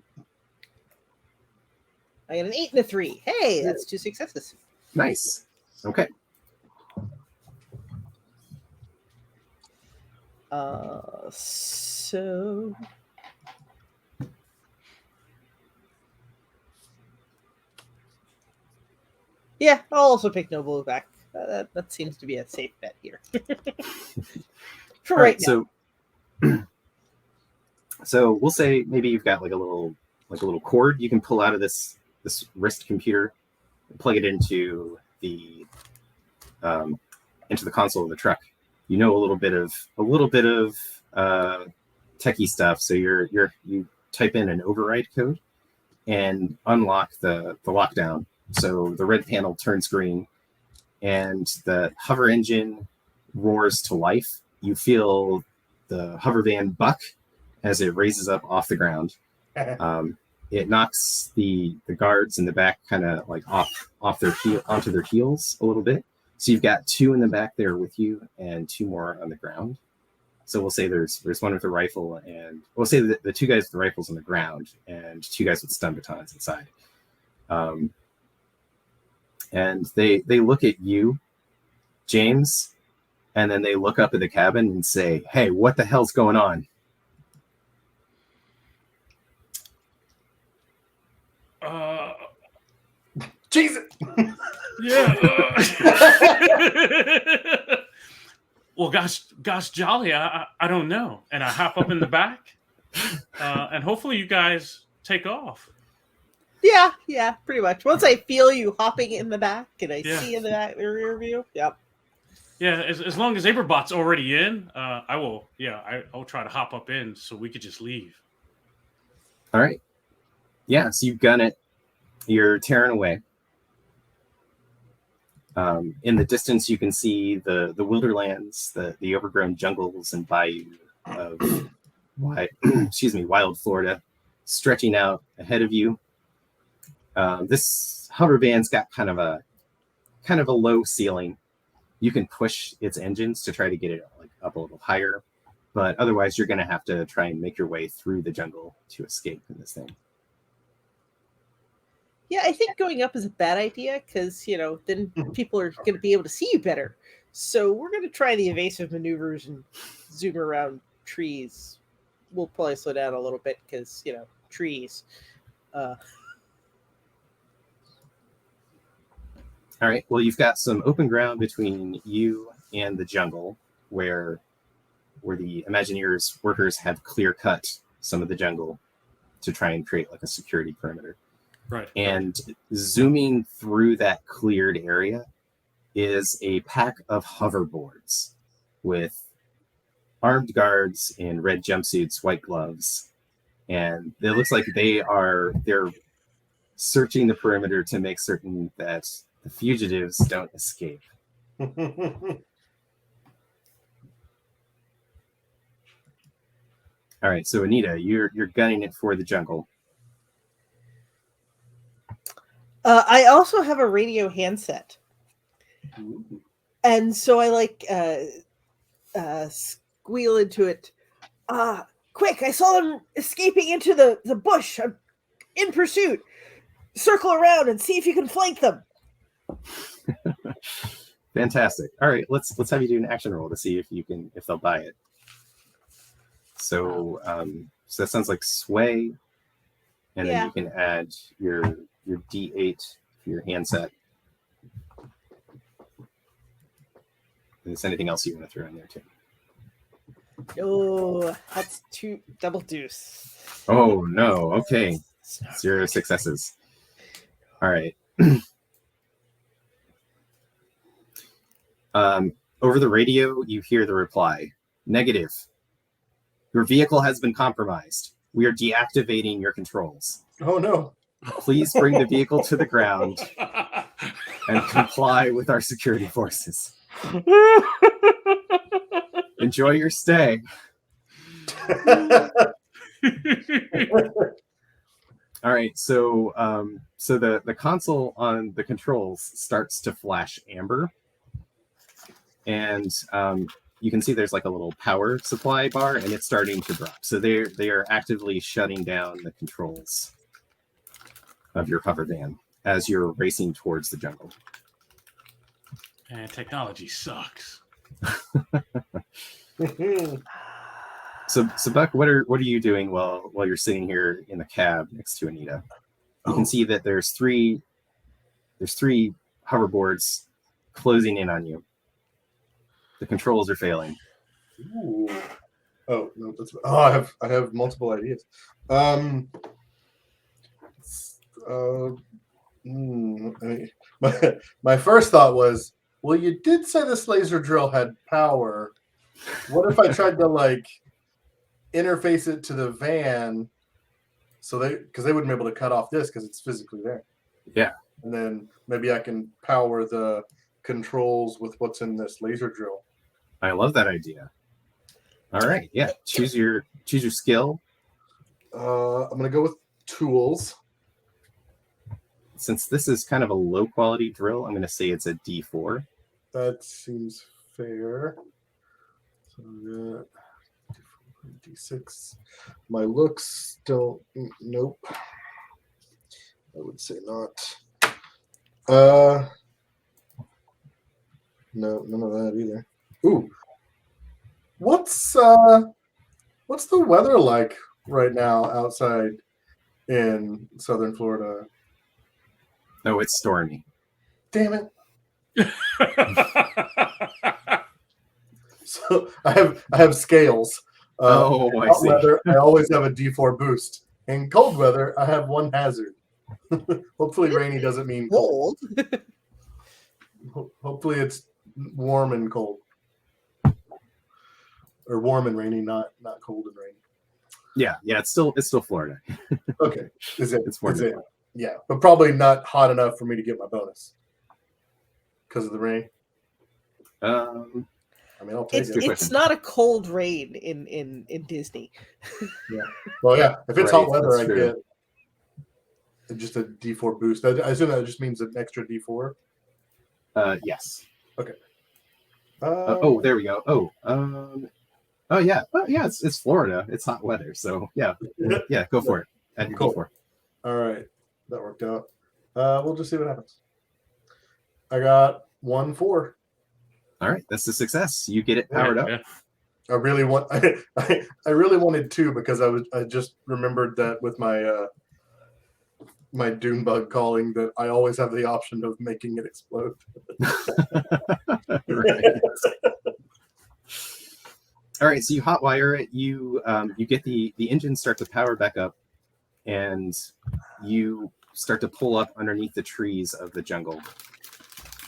I got an 8 and a 3. Hey, that's 2 successes.
Nice. Okay.
So yeah, I'll also pick no blowback. That seems to be a safe bet here. For
All right,
now.
So we'll say maybe you've got like a little cord you can pull out of this wrist computer and plug it into the console of the truck. You know a little bit of techie stuff, so you type in an override code and unlock the lockdown. So the red panel turns green and the hover engine roars to life. You feel the hover van buck as it raises up off the ground. It knocks the guards in the back kind of like off their onto their heels a little bit. So you've got 2 in the back there with you and 2 more on the ground. So we'll say there's one with a rifle, and we'll say that the 2 guys with the rifles on the ground and 2 guys with stun batons inside. And they look at you, James, and then they look up at the cabin and say, "Hey, what the hell's going on?"
Jesus.
Yeah. Well, gosh, jolly, I don't know. And I hop up in the back, and hopefully you guys take off.
Yeah, pretty much. Once I feel you hopping in the back and I see in the back the rear view, yep.
Yeah, as long as Aberbot's already in, I will. Yeah, I'll try to hop up in so we could just leave.
All right. Yeah, so you gun it. You're tearing away. In the distance, you can see the wilderlands, the overgrown jungles and bayou of wild Florida, stretching out ahead of you. This hover van's got kind of kind of a low ceiling. You can push its engines to try to get it like up a little higher, but otherwise you're going to have to try and make your way through the jungle to escape in this thing.
Yeah, I think going up is a bad idea because, then people are going to be able to see you better. So we're going to try the evasive maneuvers and zoom around trees. We'll probably slow down a little bit because, trees.
All right. Well, you've got some open ground between you and the jungle where the Imagineers workers have clear cut some of the jungle to try and create like a security perimeter.
Right.
And zooming through that cleared area is a pack of hoverboards with armed guards in red jumpsuits, white gloves. And it looks like they're searching the perimeter to make certain that the fugitives don't escape. All right, so Anita, you're gunning it for the jungle.
I also have a radio handset.
Ooh.
And so I squeal into it. Quick, I saw them escaping into the bush. I'm in pursuit. Circle around and see if you can flank them.
Fantastic. All right, let's have you do an action roll to see if they'll buy it. So so that sounds like sway, and then you can add your D8 for your handset. And there's anything else you want to throw in there too?
Oh, that's 2 double deuce.
Oh no. Okay. 0 successes. All right. Over the radio, you hear the reply. Negative. Your vehicle has been compromised. We are deactivating your controls.
Oh no.
Please bring the vehicle to the ground and comply with our security forces. Enjoy your stay. All right, so the console on the controls starts to flash amber, and you can see there's like a little power supply bar, and it's starting to drop. So they are actively shutting down the controls of your hover van as you're racing towards the jungle.
And technology sucks.
So Buck, what are you doing while you're sitting here in the cab next to Anita? You can see that there's three hoverboards closing in on you. The controls are failing.
Ooh. Oh no, I have multiple ideas. My first thought was, well, you did say this laser drill had power. What if I tried to interface it to the van, because they wouldn't be able to cut off this because it's physically there.
Yeah.
And then maybe I can power the controls with what's in this laser drill.
I love that idea. All right, yeah. Choose your skill.
I'm gonna go with tools.
Since this is kind of a low quality drill, I'm gonna say it's a D4.
That seems fair. So D6. My looks don't. Nope. I would say not. No, none of that either. Ooh. What's the weather like right now outside in southern Florida?
Oh, it's stormy.
Damn it. So I have scales.
I see.
Weather, I always have a D4 boost. In cold weather, I have 1 hazard. Hopefully rainy doesn't mean cold. Hopefully it's warm and cold. Or warm and rainy, not cold and rainy.
Yeah, it's still Florida.
Okay.
It's warm.
Yeah, but probably not hot enough for me to get my bonus. Because of the rain.
I
mean, I'll take it.
It's not a cold rain in Disney.
Yeah. Well, yeah. If it's
Right,
hot weather, I
true.
get just a D4 boost. I assume that just means an extra D4.
Yes.
Okay.
Oh, there we go. Oh yeah. Well, yeah. It's Florida. It's hot weather. So yeah. Yeah. Go for it. Add your
Cool.
D4.
All right, that worked out. We'll just see what happens. I got 1-4.
All right. That's a success. You get it powered up.
Yeah.
I really want. I really wanted 2 because I just remembered that with my my Doom bug calling that I always have the option of making it explode.
Right. All right, so you hotwire it. You get the engines start to power back up, and you start to pull up underneath the trees of the jungle.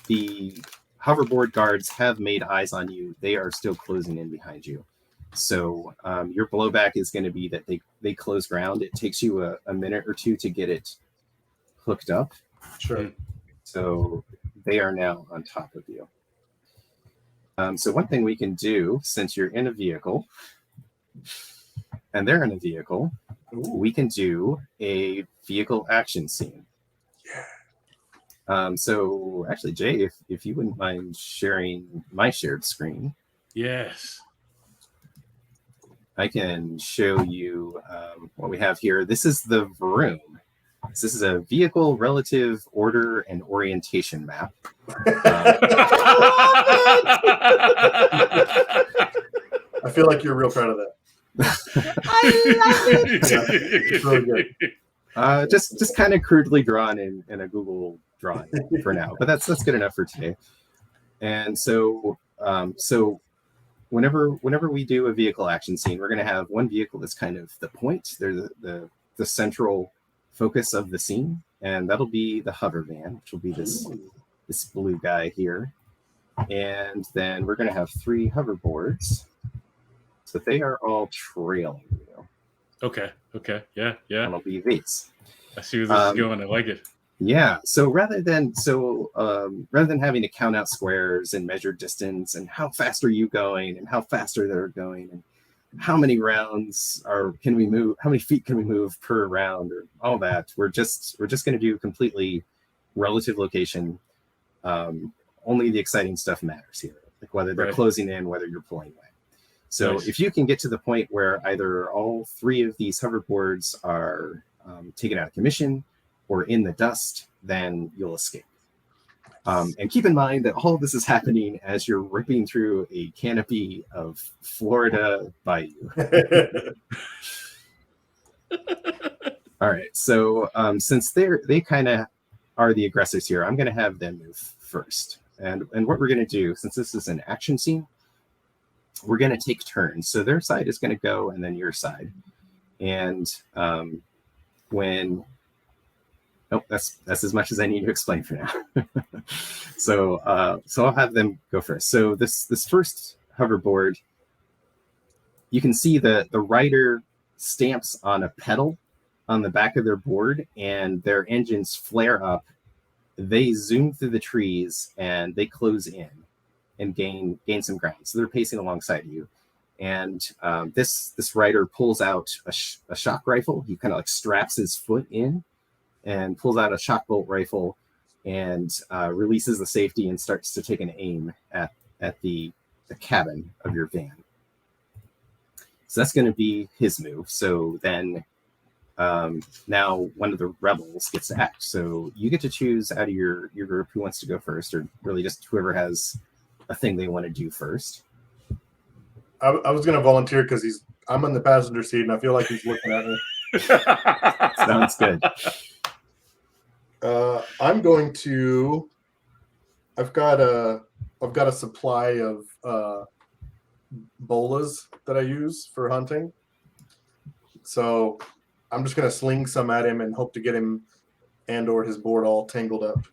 The hoverboard guards have made eyes on you. They are still closing in behind you. So your blowback is going to be that they close ground. It takes you a minute or 2 to get it hooked up.
Sure.
So they are now on top of you. So one thing we can do, since you're in a vehicle and they're in a vehicle, we can do a vehicle action scene.
Yeah.
So actually, Jay, if you wouldn't mind sharing my shared screen.
Yes.
I can show you what we have here. This is the Vroom. So this is a vehicle relative order and orientation map.
I feel like you're real proud of that.
I love it.
Yeah, it's really good.
Just kind of crudely drawn in a Google drawing for now, but that's good enough for today. And so whenever we do a vehicle action scene, we're going to have one vehicle that's kind of the point. They're the central focus of the scene, and that'll be the hover van, which will be this blue guy here. And then we're going to have 3 hoverboards, so they are all trailing you.
Okay. Yeah.
That'll be these.
I see where this is going. I like it.
Yeah. So rather than having to count out squares and measure distance and how fast are you going and how fast are they going and how many rounds can we move, how many feet can we move per round, or all that, we're just going to do completely relative location. Only the exciting stuff matters here, like whether they're closing in, whether you're pulling away. So if you can get to the point where either all 3 of these hoverboards are taken out of commission or in the dust, then you'll escape. And keep in mind that all of this is happening as you're ripping through a canopy of Florida bayou. All right, so since they kind of are the aggressors here, I'm going to have them move first. And what we're going to do, since this is an action scene, we're going to take turns. So their side is going to go, and then your side. And that's as much as I need to explain for now. So I'll have them go first. So this first hoverboard, you can see the rider stamps on a pedal on the back of their board, and their engines flare up. They zoom through the trees and they close in and gain some ground. So they're pacing alongside you. And this rider pulls out a shock rifle. He kind of like straps his foot in and pulls out a shock bolt rifle and releases the safety and starts to take an aim at the cabin of your van. So that's going to be his move. So then now one of the rebels gets to act. So you get to choose out of your group who wants to go first, or really just whoever has a thing they want to do first.
I was going to volunteer because I'm in the passenger seat and I feel like he's looking at me.
Sounds good.
I'm going to. I've got a supply of bolas that I use for hunting. So I'm just going to sling some at him and hope to get him and/or his board all tangled up.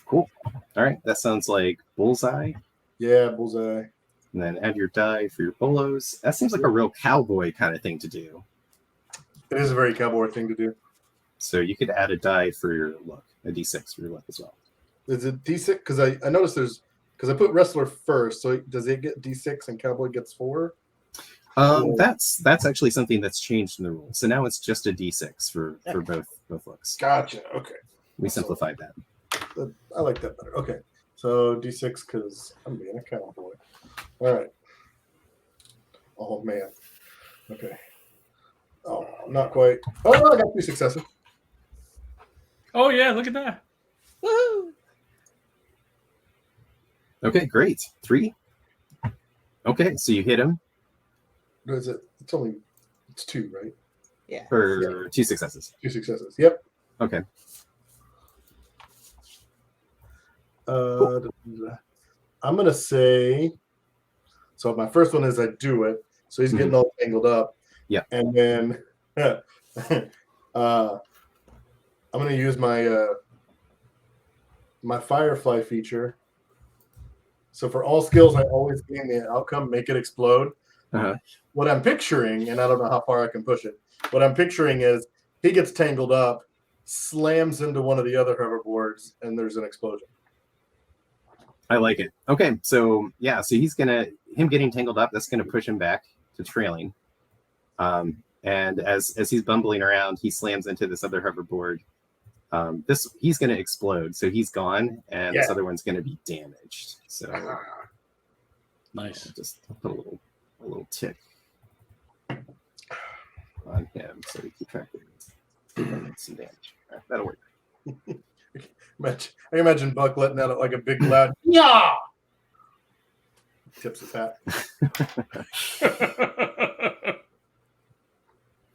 Cool. All right, that sounds like bullseye.
Yeah, bullseye.
And then add your die for your bolos. That seems like a real cowboy kind of thing to do.
It is a very cowboy thing to do.
So you could add a die for your luck, a d6 for your luck as well.
Is it D6? Because I noticed because I put wrestler first, so does it get D6 and cowboy gets 4?
That's actually something that's changed in the rules. So now it's just a d6 for both looks.
Gotcha. Okay.
We simplified that.
I like that better. Okay, so D6 because I'm being a cowboy. All right. Oh man. Okay. Oh, not quite. Oh, I got 2 successes.
Oh yeah, look at that.
Woohoo!
Okay, great. 3. Okay, so you hit him
What is it? It's 2, right?
Yeah.
for 2 successes.
2 successes. Yep.
Okay.
I'm gonna say. So my first one is I do it. So he's getting all tangled up.
Yeah.
And then I'm gonna use my my Firefly feature. So for all skills, I always gain the outcome, make it explode.
Uh-huh.
What I'm picturing, and I don't know how far I can push it, what I'm picturing is he gets tangled up, slams into one of the other hoverboards, and there's an explosion.
I like it. Okay, so yeah, so him getting tangled up, that's gonna push him back to trailing. And as he's bumbling around, he slams into this other hoverboard. He's gonna explode, so he's gone, and this other one's gonna be damaged. So
Nice.
I'll just put a little tick on him so we keep track of some damage. All right, that'll work.
I can imagine Buck letting out like a big loud yeah. Tips his hat.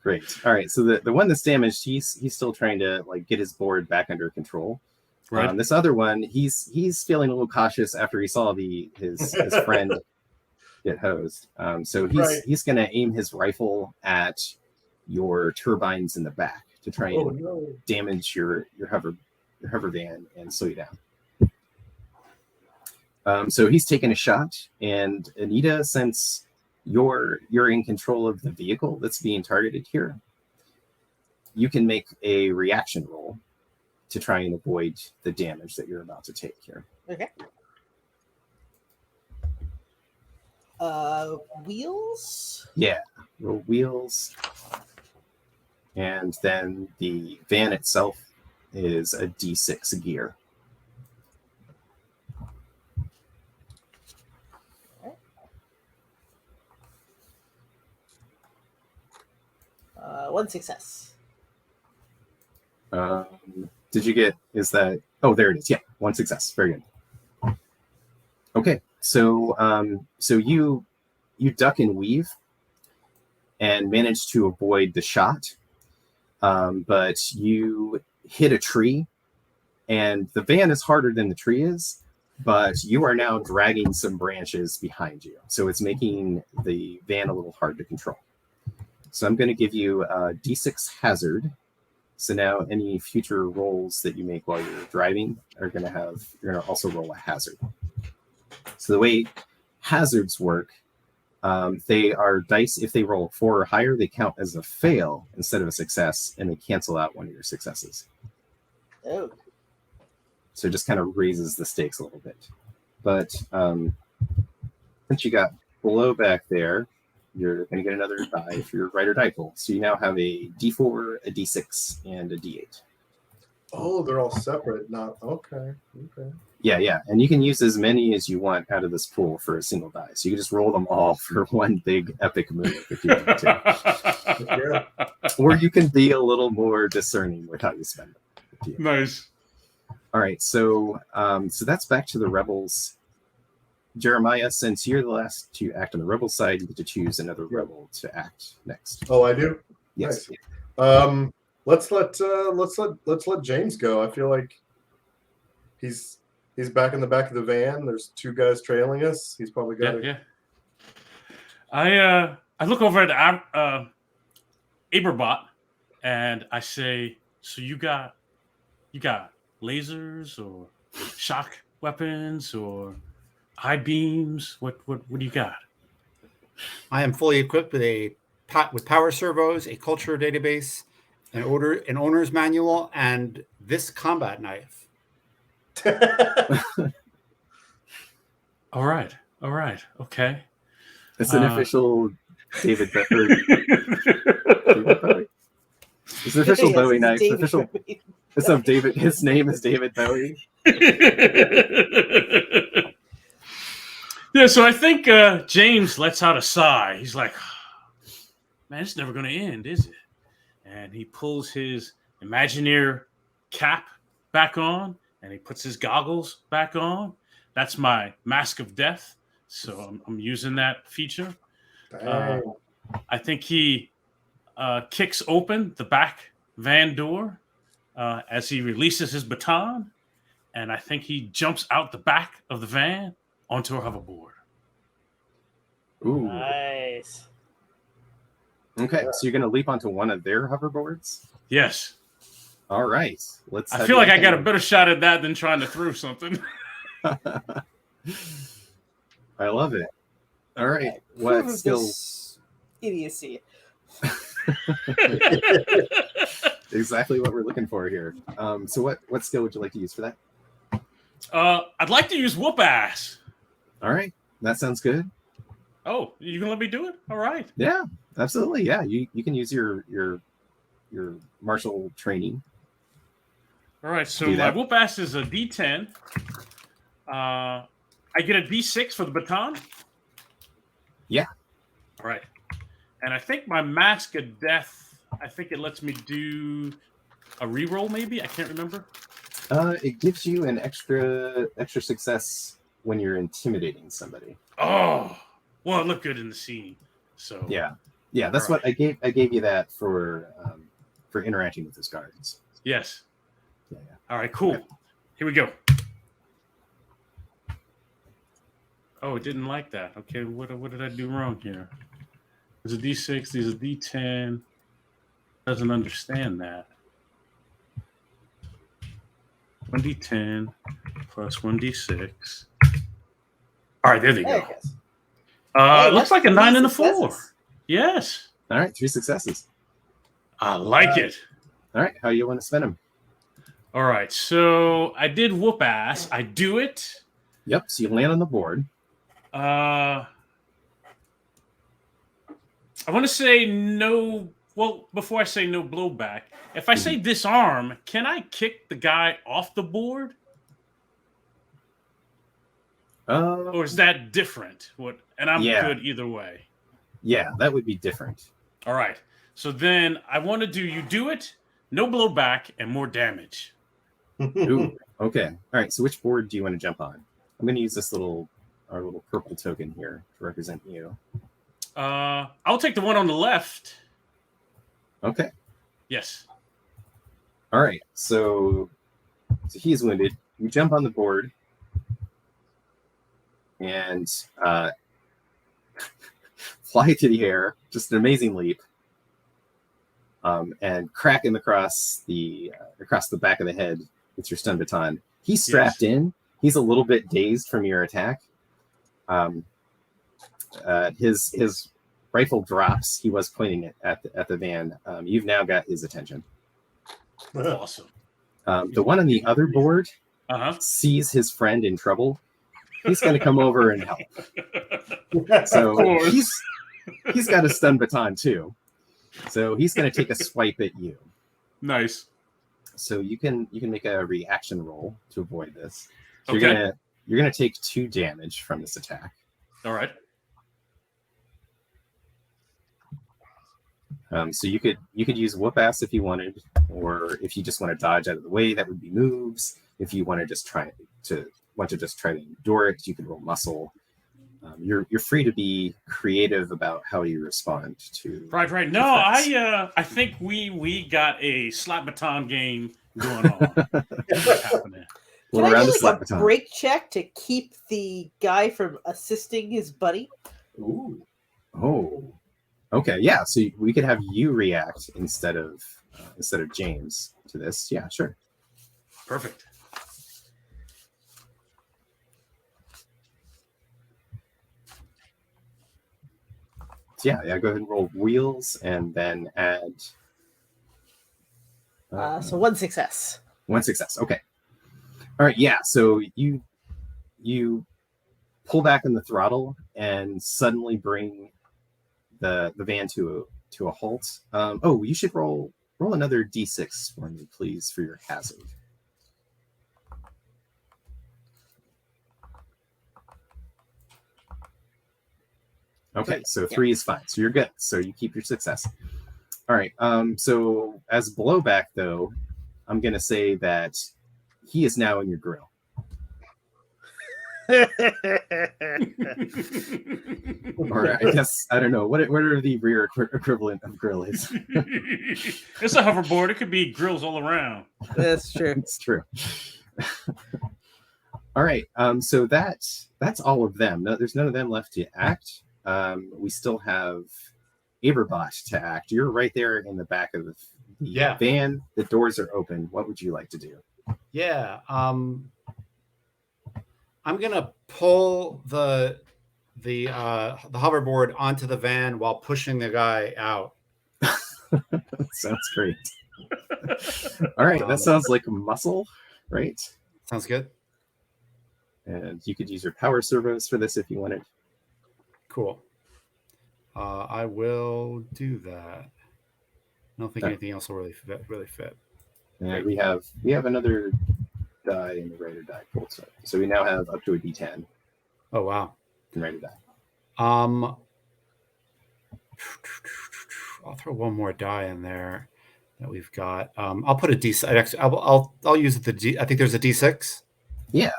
Great. All right. So the one that's damaged, he's still trying to like get his board back under control.
Right.
This other one, he's feeling a little cautious after he saw his friend get hosed. So he's going to aim his rifle at your turbines in the back to try and damage your hover van and slow you down. So he's taking a shot, and Anita, since you're in control of the vehicle that's being targeted here, you can make a reaction roll to try and avoid the damage that you're about to take here.
Okay. Wheels?
Yeah, roll wheels. And then the van itself is a D6 gear.
1 success.
Did you get, is that, oh, there it is. Yeah, 1 success. Very good. Okay, so you duck and weave and manage to avoid the shot, but you hit a tree, and the van is harder than the tree is, but you are now dragging some branches behind you. So it's making the van a little hard to control. So I'm going to give you a D6 hazard. So now any future rolls that you make while you're driving are going to you're going to also roll a hazard. So the way hazards work, they are dice. If they roll 4 or higher, they count as a fail instead of a success, and they cancel out one of your successes.
Oh.
So it just kind of raises the stakes a little bit. But since you got below back there, you're going to get another die for your right or die pool. So you now have a D4, a D6, and a D8.
Oh, they're all separate. Not okay.
Yeah. And you can use as many as you want out of this pool for a single die. So you can just roll them all for one big epic move if you want to. Or you can be a little more discerning with how you spend it.
Nice.
All right. So that's back to the rebels. Jeremiah, since you're the last to act on the rebel side, you get to choose another rebel to act next.
Oh, I do.
Yes.
Nice. Let's let James go. I feel like he's back in the back of the van. There's 2 guys trailing us. He's probably got it.
Yeah. I look over at Aberbot and I say, "So you got lasers or shock weapons or high beams? What do you got?"
I am fully equipped with power servos, a culture database, an owner's manual, and this combat knife.
All right. Okay.
It's an official David Bowie. David Bowie? It's an official Bowie knife. It's of David. His name is David Bowie.
Yeah, so I think James lets out a sigh. He's like, man, it's never going to end, is it? And he pulls his Imagineer cap back on and he puts his goggles back on. That's my mask of death. So I'm using that feature.
Dang.
I think he kicks open the back van door as he releases his baton. And I think he jumps out the back of the van onto a hoverboard.
Ooh.
Nice.
Okay, so you're gonna leap onto one of their hoverboards.
Yes.
All right. Let's.
I
have
feel
you
like I
make
got a
an-
better shot at that than trying to throw something.
I love it. All right.
Okay,
What
proof of
skill?
this idiocy.
Exactly what we're looking for here. So what skill would you like to use for that?
I'd like to use whoop ass.
All right, that sounds good.
Oh, you can let me do it? All right.
Yeah, absolutely. Yeah, you can use your martial training.
All right. So
Do
my
that.
whoop ass is a D10. I get a D6 for the baton.
Yeah.
All right. And I think my mask of death, I think it lets me do a reroll maybe. I can't remember.
It gives you an extra success when you're intimidating somebody.
Oh, well, it looked good in the scene. So
Yeah, that's
All
what I gave you that for interacting with his guards.
Yes.
Yeah.
All right. Cool.
Okay.
Here we go. Oh, it didn't like that. Okay, what did I do wrong here? There's a D6. There's a D10. Doesn't understand that. 1d10 plus 1d6. All right, there they
There
go.
it goes.
It looks like a 9 and a 4.
Successes.
Yes,
All right, 3 successes.
I like it.
All right, how you want to spend them?
All right, so I did whoop ass. I do it.
Yep. So you land on the board.
I want to say no. Well, before I say no blowback, if I say disarm, can I kick the guy off the board, or is that different? What? And I'm
Yeah.
good either way.
Yeah, that would be different.
All right. So then I want to do you do it, no blowback, and more damage.
Ooh. Okay. All right. So which board do you want to jump on? I'm going to use our little purple token here to represent you.
I'll take the one on the left.
Okay.
Yes.
All right. So he's wounded. You jump on the board and fly to the air. Just an amazing leap. And crack him across the back of the head with your stun baton. He's strapped in. He's a little bit dazed from your attack. His rifle drops. He was pointing it at the van. You've now got his attention.
Awesome.
The one on the other board sees his friend in trouble. He's going to come over and help. So he's got a stun baton too. So he's going to take a swipe at you.
Nice.
So you can make a reaction roll to avoid this. So
Okay.
you're gonna take 2 damage from this attack.
All right.
So you could use whoop ass if you wanted, or if you just want to dodge out of the way, that would be moves. If you want to just try to endure it, you can roll muscle. You're free to be creative about how you respond to.
Right. No, I think we got a slap baton game going on. What's happening?
Can
Well,
I
around
do
the slap
like a
baton.
break check to keep the guy from assisting his buddy?
Ooh.
Oh, okay, yeah. So we could have you react instead of James to this. Yeah, sure.
Perfect.
So yeah. Go ahead and roll wheels, and then add.
So 1 success.
1 success. Okay. All right. Yeah. So you pull back on the throttle and suddenly bring the van to a halt. You should roll another d6 for me, please, for your hazard. Okay, so 3 is fine. So you're good. So you keep your success. All right. So as blowback, though, I'm gonna say that he is now in your grill. Or I guess I don't know what are the rear equivalent of grill is.
It's a hoverboard. It could be grills all around.
That's true.
It's true. All right. So that's all of them. No, there's none of them left to act. We still have Aberbot to act. You're right there in the back of the van. The doors are open. What would you like to do?
Yeah. I'm gonna pull the hoverboard onto the van while pushing the guy out.
Sounds great. All right, that sounds like muscle, right?
Sounds good.
And you could use your power servos for this if you wanted.
Cool. I will do that. I don't think anything else will really fit.
And we have another die in the Raider die pool. So we now have up to a D10.
Oh wow.
In Raider die.
I'll throw one more die in there that we've got. I'll put a D6. Actually, I'll use the D. I think there's a D6.
Yeah.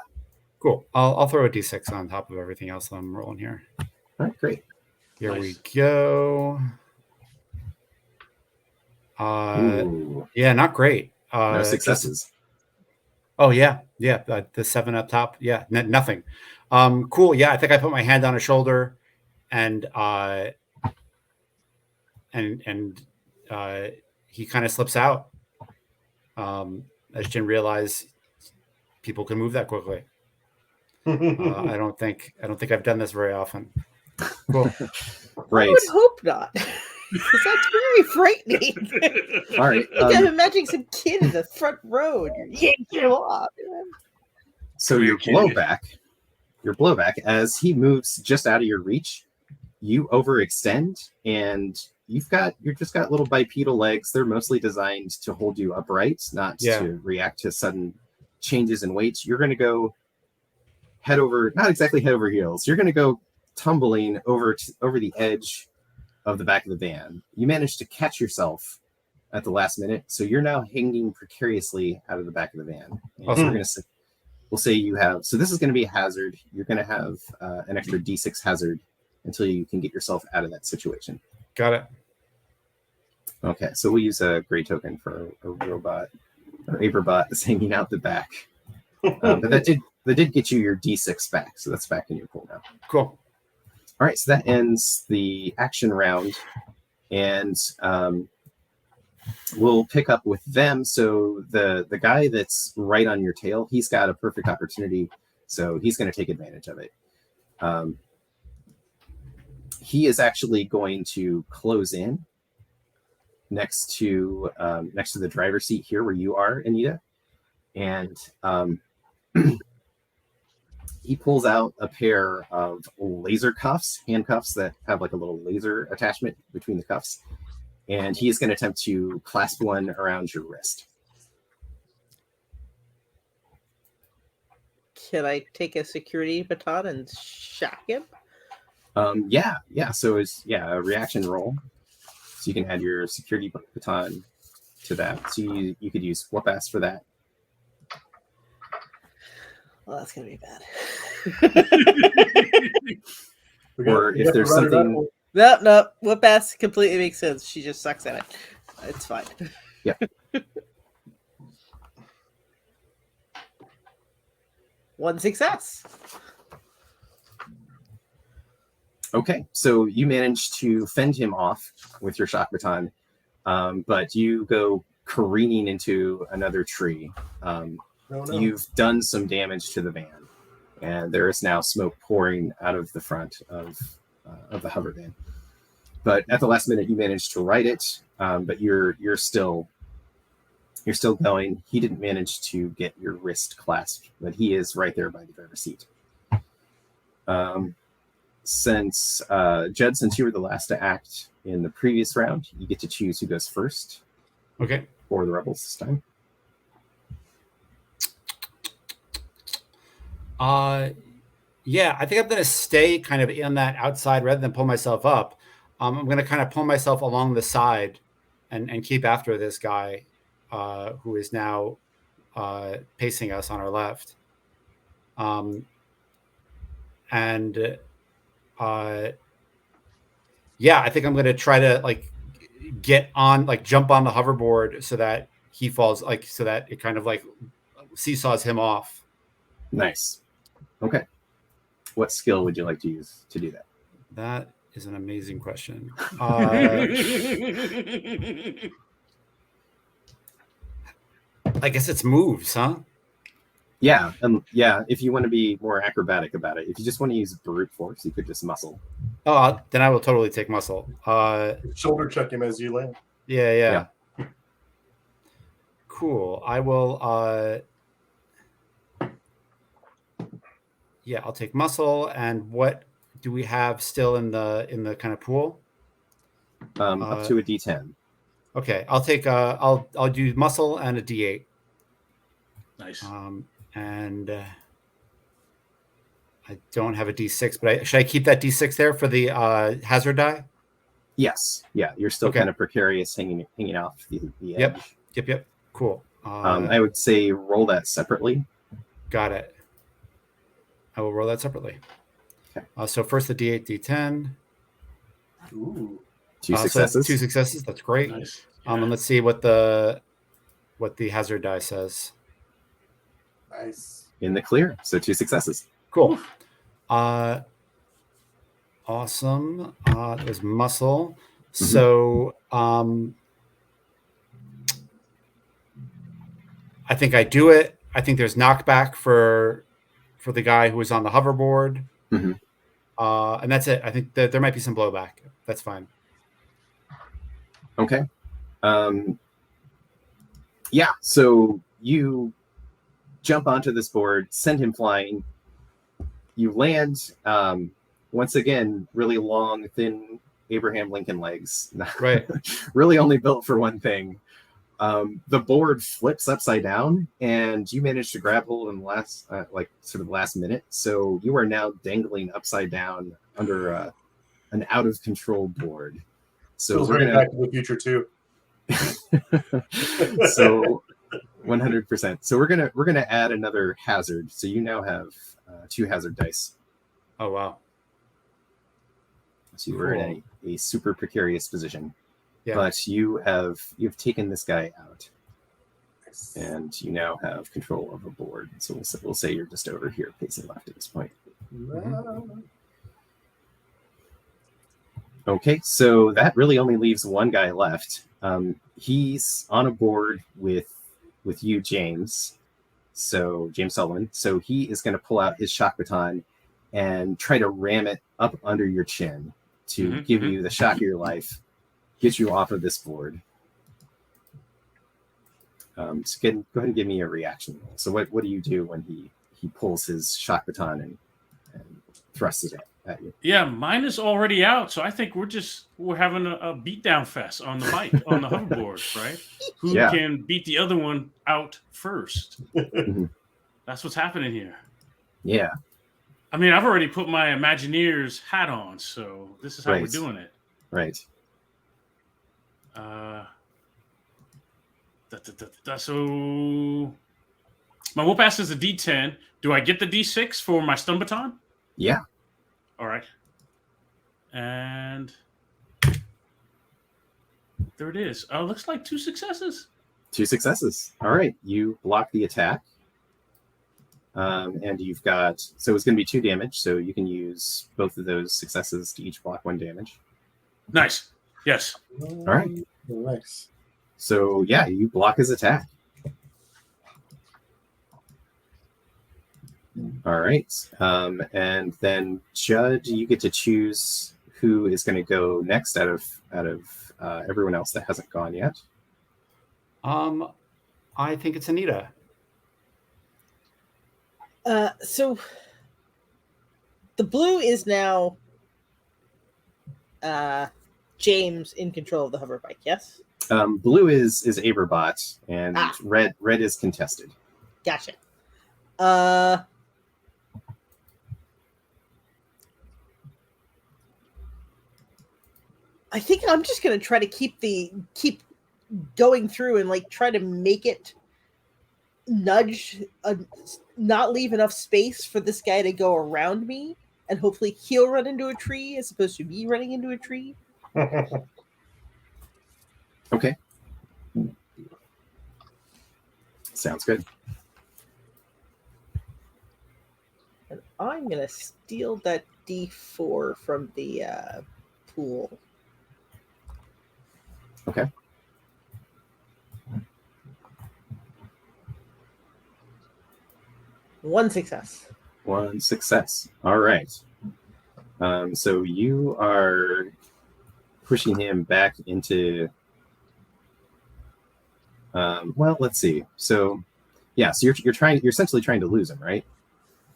Cool. I'll throw a D6 on top of everything else I'm rolling here.
All right, great.
Here we go. Yeah, not great.
No successes.
Yeah. The 7 up top. Yeah, nothing. Cool. Yeah, I think I put my hand on his shoulder, and he kind of slips out. I just didn't realize people can move that quickly. I don't think I've done this very often. Cool.
Right.
I would hope not. Because that's very frightening.
All right.
I'm imagining some kid in the front row and you're yanking him off.
So your blowback, as he moves just out of your reach, you overextend, and you've just got little bipedal legs. They're mostly designed to hold you upright, not to react to sudden changes in weight. You're going to go not exactly head over heels. You're going to go tumbling over the edge of the back of the van. You manage to catch yourself at the last minute, so you're now hanging precariously out of the back of the van. And we'll say you have. So this is going to be a hazard. You're going to have an extra D6 hazard until you can get yourself out of that situation.
Got it.
Okay, so we'll use a gray token for a robot or Aberbot that's hanging out the back. But that did get you your D6 back, so that's back in your pool now.
Cool.
All right, so that ends the action round, and we'll pick up with them. So the guy that's right on your tail, he's got a perfect opportunity, so he's going to take advantage of it. He is actually going to close in next to the driver's seat here where you are, Anita, and he pulls out a pair of laser handcuffs that have like a little laser attachment between the cuffs, and he is going to attempt to clasp one around your wrist.
Can I take a security baton and shock him?
Yeah. So it's a reaction roll. So you can add your security baton to that. So you could use whoop-ass for that.
Well, that's gonna be bad.
Or if there's something.
No, whoop-ass completely makes sense. She just sucks at it. It's fine.
Yeah.
One success.
Okay, so you manage to fend him off with your shock baton, but you go careening into another tree. You've done some damage to the van, and there is now smoke pouring out of the front of the hover van. But at the last minute, you managed to right it, but you're still going. He didn't manage to get your wrist clasped, but he is right there by the driver's seat. Since Jed, since you were the last to act in the previous round, you get to choose who goes first.
Okay.
For the rebels this time.
Yeah, I think I'm going to stay kind of in that outside rather than pull myself up. I'm going to kind of pull myself along the side and keep after this guy who is now pacing us on our left. And yeah, I think I'm going to try to like get on, like jump on the hoverboard so that he falls, like so that it kind of like seesaws him off.
Nice. Okay. What skill would you like to use to do that?
That is an amazing question. I guess it's moves, huh?
Yeah, yeah. If you want to be more acrobatic about it, if you just want to use brute force, you could just muscle.
Oh, then I will totally take muscle.
Shoulder check him as you land.
Yeah. Cool. I will. Yeah, I'll take muscle. And what do we have still in the kind of pool?
Up to a D10.
Okay, I'll take. I'll do muscle and a D8.
Nice.
And I don't have a D6, but should I keep that D6 there for the hazard die?
Yes. Yeah, you're still
Okay.
kind of precarious, hanging off the edge.
Yep. Cool.
I would say roll that separately.
Got it. I will roll that separately.
Okay.
So first the D8, D10.
Ooh.
Two
So
successes.
that's 2 successes. That's great.
Nice.
And let's see what the hazard die says.
Nice.
In the clear. So 2 successes.
Cool. Awesome. There's muscle.
Mm-hmm.
So I think I do it. I think there's knockback for the guy who was on the hoverboard.
Mm-hmm.
And that's it. I think that there might be some blowback. That's fine.
Okay. Yeah, so you jump onto this board, send him flying. You land, once again, really long, thin Abraham Lincoln legs.
Right.
Really only built for one thing. The board flips upside down, and you manage to grab hold in the last, last minute. So you are now dangling upside down under an out-of-control board. So
Feels
we're
very
gonna
Back to the Future too.
So 100%. So we're gonna add another hazard. So you now have 2 hazard dice.
Oh wow.
So you were in a super precarious position.
Yeah.
But you've taken this guy out, and you now have control of a board. So we'll say you're just over here facing left at this point.
Mm-hmm.
Okay, so that really only leaves one guy left. He's on a board with you, James. So James Sullivan. So he is going to pull out his shock baton and try to ram it up under your chin to give you the shock of your life, get you off of this board. So go ahead and give me a reaction roll. So what do you do when he pulls his shock baton and thrusts it at you?
Yeah, mine is already out, so I think we're having a beatdown fest on the bike, on the hoverboard, right? Who can beat the other one out first? That's what's happening here.
Yeah.
I mean, I've already put my Imagineer's hat on, so this is how we're doing it.
Right.
So my whoop ass is a D10. Do I get the D6 for my stun baton?
Yeah.
All right. And there it is. Looks like 2 successes.
2 successes. All right. You block the attack. And you've got, so it's going to be 2 damage. So you can use both of those successes to each block 1 damage.
Nice. Yes.
All right.
Nice.
So yeah, you block his attack. All right. And then Judd, you get to choose who is going to go next out of everyone else that hasn't gone yet.
I think it's Anita.
So the blue is now James in control of the hover bike, yes?
Blue is Aberbot, and red is contested.
Gotcha. I think I'm just gonna try to keep going through and like try to make it nudge, not leave enough space for this guy to go around me, and hopefully he'll run into a tree as opposed to me running into a tree.
Okay. Sounds good.
And I'm gonna steal that D4 from the pool.
Okay.
One success.
One success. All right. So you are pushing him back into. Well, let's see. So, yeah. So you're essentially trying to lose him, right?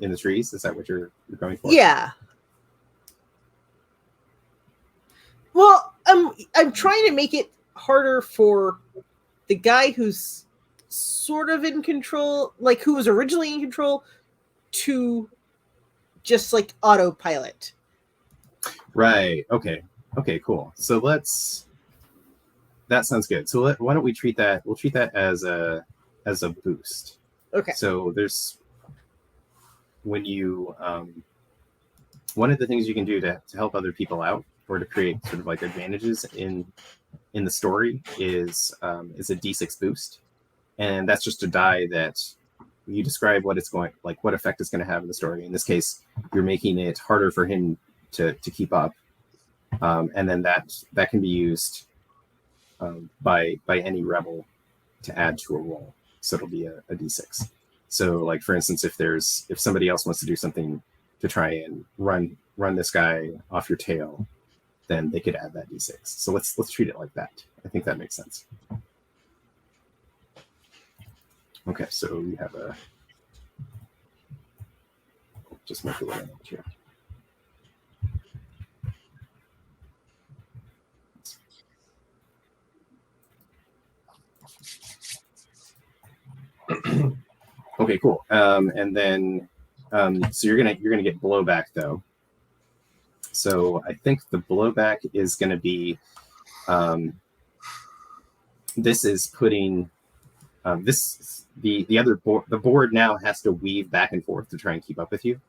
In the trees. Is that what you're going for?
Yeah. Well, I'm trying to make it harder for the guy who's sort of in control, like who was originally in control, to just like autopilot.
Right. Okay. Okay. Cool. So that sounds good. So why don't we treat that? We'll treat that as a boost.
Okay.
So there's when you one of the things you can do to help other people out or to create sort of like advantages in the story is a D6 boost, and that's just a die that you describe what it's going, like what effect it's going to have in the story. In this case, you're making it harder for him to keep up, and then that can be used by any rebel to add to a roll. So it'll be a D6. So, like for instance, if somebody else wants to do something to try and run this guy off your tail, then they could add that D6. So let's treat it like that. I think that makes sense. Okay, so we have just make a little note here. Okay, cool. And then so you're gonna get blowback though. So I think the blowback is gonna be this is putting the other board. The board now has to weave back and forth to try and keep up with you,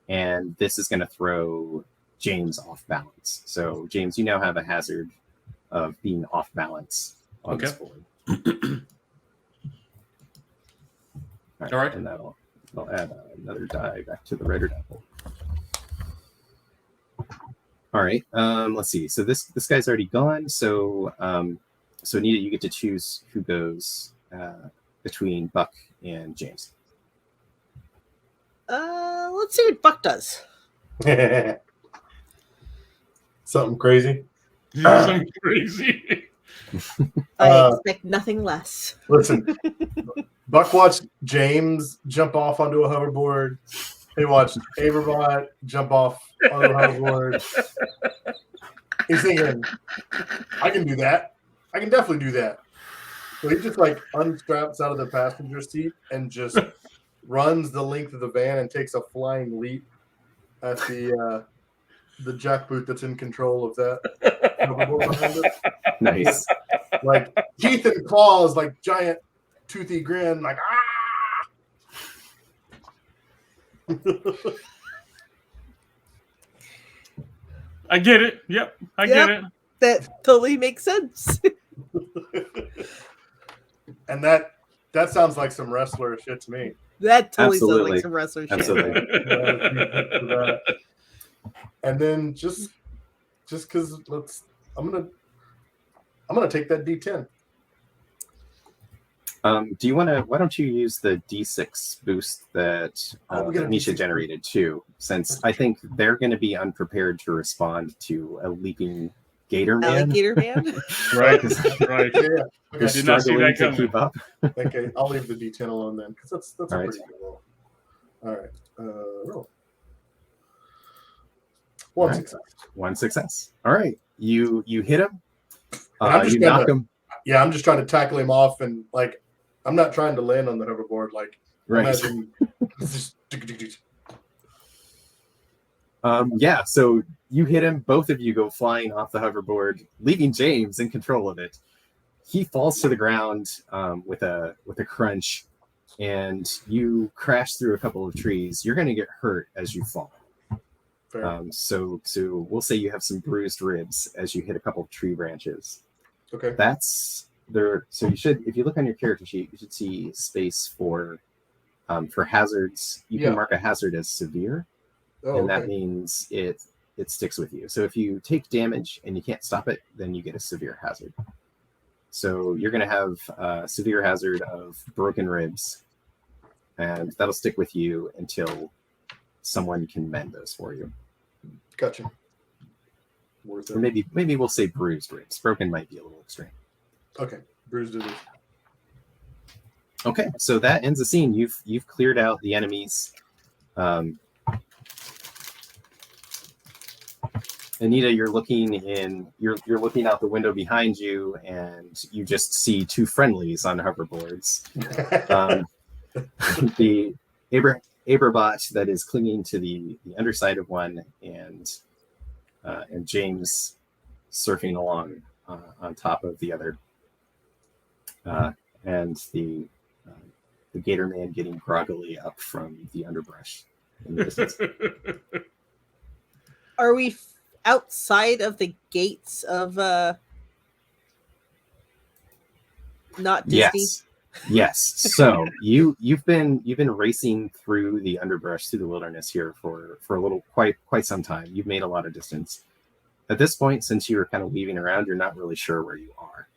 and this is gonna throw James off balance. So James, you now have a hazard of being off balance on this board.
All right.
And I'll add another die back to the Rider die pool. All right. Let's see. So this guy's already gone. So so Anita, you get to choose who goes between Buck and James.
Let's see what Buck does.
Something crazy.
Something crazy.
I expect nothing less.
Listen, Buck watched James jump off onto a hoverboard. He watched Averbot jump off onto a hoverboard. He's thinking, I can do that. I can definitely do that. So he just like unstraps out of the passenger seat and just runs the length of the van and takes a flying leap at the jackboot that's in control of that hoverboard behind it.
Nice.
Like teeth and claws, like giant toothy grin, like ah.
I get it. Yep, I get it.
That totally makes sense.
And that sounds like some wrestler shit to me.
That totally sounds
Absolutely.
like some wrestler shit.
Absolutely.
And then just because I'm gonna take that D10.
Do you want to? Why don't you use the D6 boost that
we got a
Misha
D6
generated too? Since I think they're going to be unprepared to respond to a leaping gator man.
Alligator man.
Right. Right.
Yeah.
They're
Okay.
Did not see
struggling
that
to
coming.
keep up.
Okay. I'll leave the D10 alone then, because that's a
All right.
pretty good roll. All right. Roll. One
All right.
success.
One success. All right, you hit him.
I'm just
You
gonna-
knock him.
Yeah, I'm just trying to tackle him off, and like I'm not trying to land on the hoverboard. Like
Right.
imagine.
Yeah. So You hit him. Both of you go flying off the hoverboard, leaving James in control of it. He falls to the ground with a crunch, and you crash through a couple of trees. You're going to get hurt as you fall. So we'll say you have some bruised ribs as you hit a couple of tree branches.
Okay.
That's there. So you should, if you look on your character sheet, you should see space for hazards. You can mark a hazard as severe, and that means it sticks with you. So if you take damage and you can't stop it, then you get a severe hazard. So you're going to have a severe hazard of broken ribs, and that'll stick with you until someone can mend those for you.
Gotcha. Worth it.
Or maybe we'll say bruised ribs. Broken might be a little extreme.
Okay, bruised it is.
Okay, so that ends the scene. You've cleared out the enemies. Anita, you're looking out the window behind you, and you just see two friendlies on hoverboards. The Aberbot that is clinging to the underside of one, and James surfing along on top of the other, and the Gator Man getting groggily up from the underbrush in the distance.
Are we outside of the gates of not Disney?
Yes. So you've been racing through the underbrush, through the wilderness here for a little, quite some time. You've made a lot of distance. At this point, since you were kind of weaving around, you're not really sure where you are.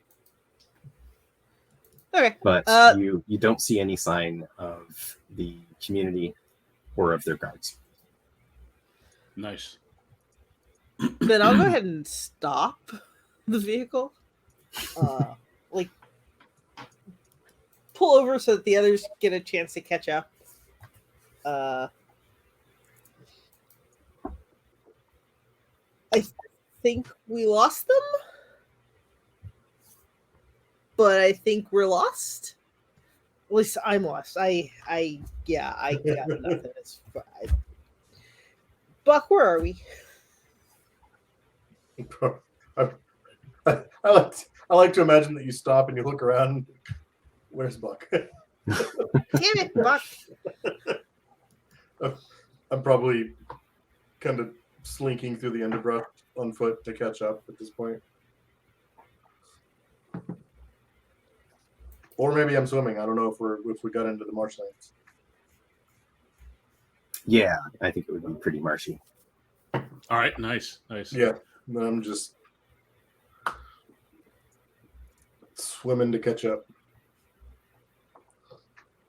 Okay.
But you don't see any sign of the community or of their guards.
Nice.
Then I'll go ahead and stop the vehicle. Like pull over so that the others get a chance to catch up. I think we lost them, but I think we're lost. At least I'm lost. I got nothing. It's fine. Buck, where are we?
I like to imagine that you stop and you look around. Where's Buck?
Damn it, Buck.
I'm probably kind of slinking through the underbrush on foot to catch up at this point. Or maybe I'm swimming. I don't know if we got into the marshlands.
Yeah, I think it would be pretty marshy.
All right, nice.
Yeah, I'm just swimming to catch up.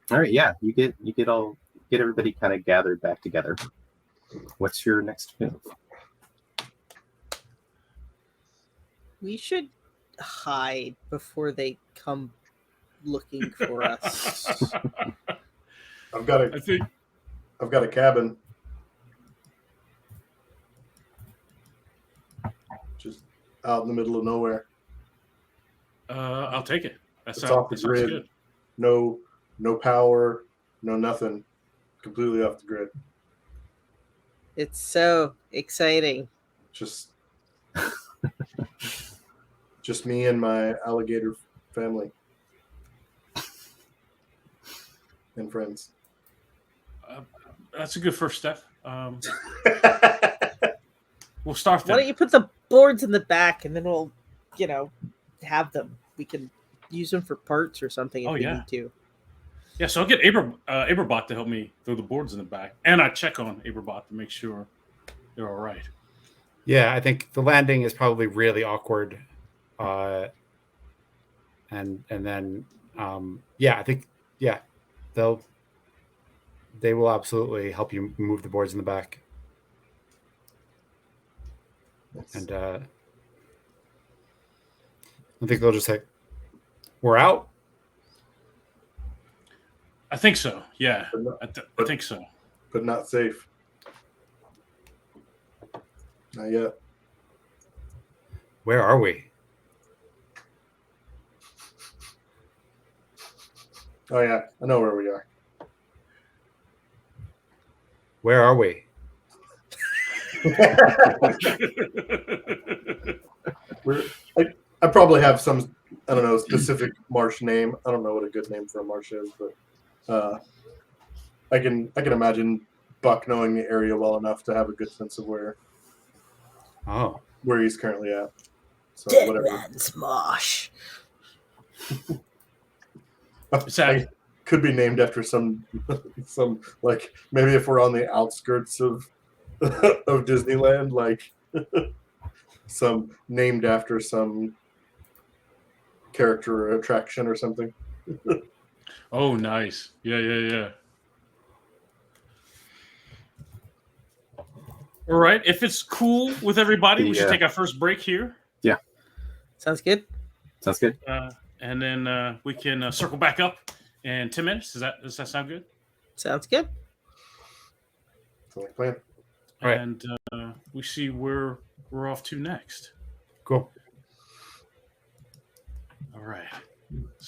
All right, yeah, you get everybody kind of gathered back together. What's your next move?
We should hide before they come looking for us.
I've got a cabin. Just out in the middle of nowhere.
I'll take it.
It's off the grid.
Good.
No power, no nothing. Completely off the grid.
It's so exciting.
Just me and my alligator family and friends.
That's a good first step. We'll start there.
Why don't you put the boards in the back and then we'll, have them. We can use them for parts or something if we need to.
Yeah, so I'll get Aberbot to help me throw the boards in the back. And I check on Aberbot to make sure they're all right.
Yeah, I think the landing is probably really awkward. And then I think they will absolutely help you move the boards in the back. And I think they'll just say, "We're out."
I think so. Yeah, I think so.
But not safe. Not yet.
Where are we?
Oh yeah, I know where we are.
Where are we?
We're, I probably have some, I don't know, specific marsh name. I don't know what a good name for a marsh is, but I can imagine Buck knowing the area well enough to have a good sense of where he's currently at. So
Dead
whatever.
Man's Marsh.
I could be named after some like maybe if we're on the outskirts of of Disneyland, like some named after some character or attraction or something.
Oh, nice. Yeah. All right. If it's cool with everybody, we should take our first break here.
Yeah.
Sounds good.
Sounds good.
And then we can circle back up in 10 minutes. Does that sound good?
Sounds good.
Sounds like a plan.
All right.
And we see where we're off to next.
Cool.
All right.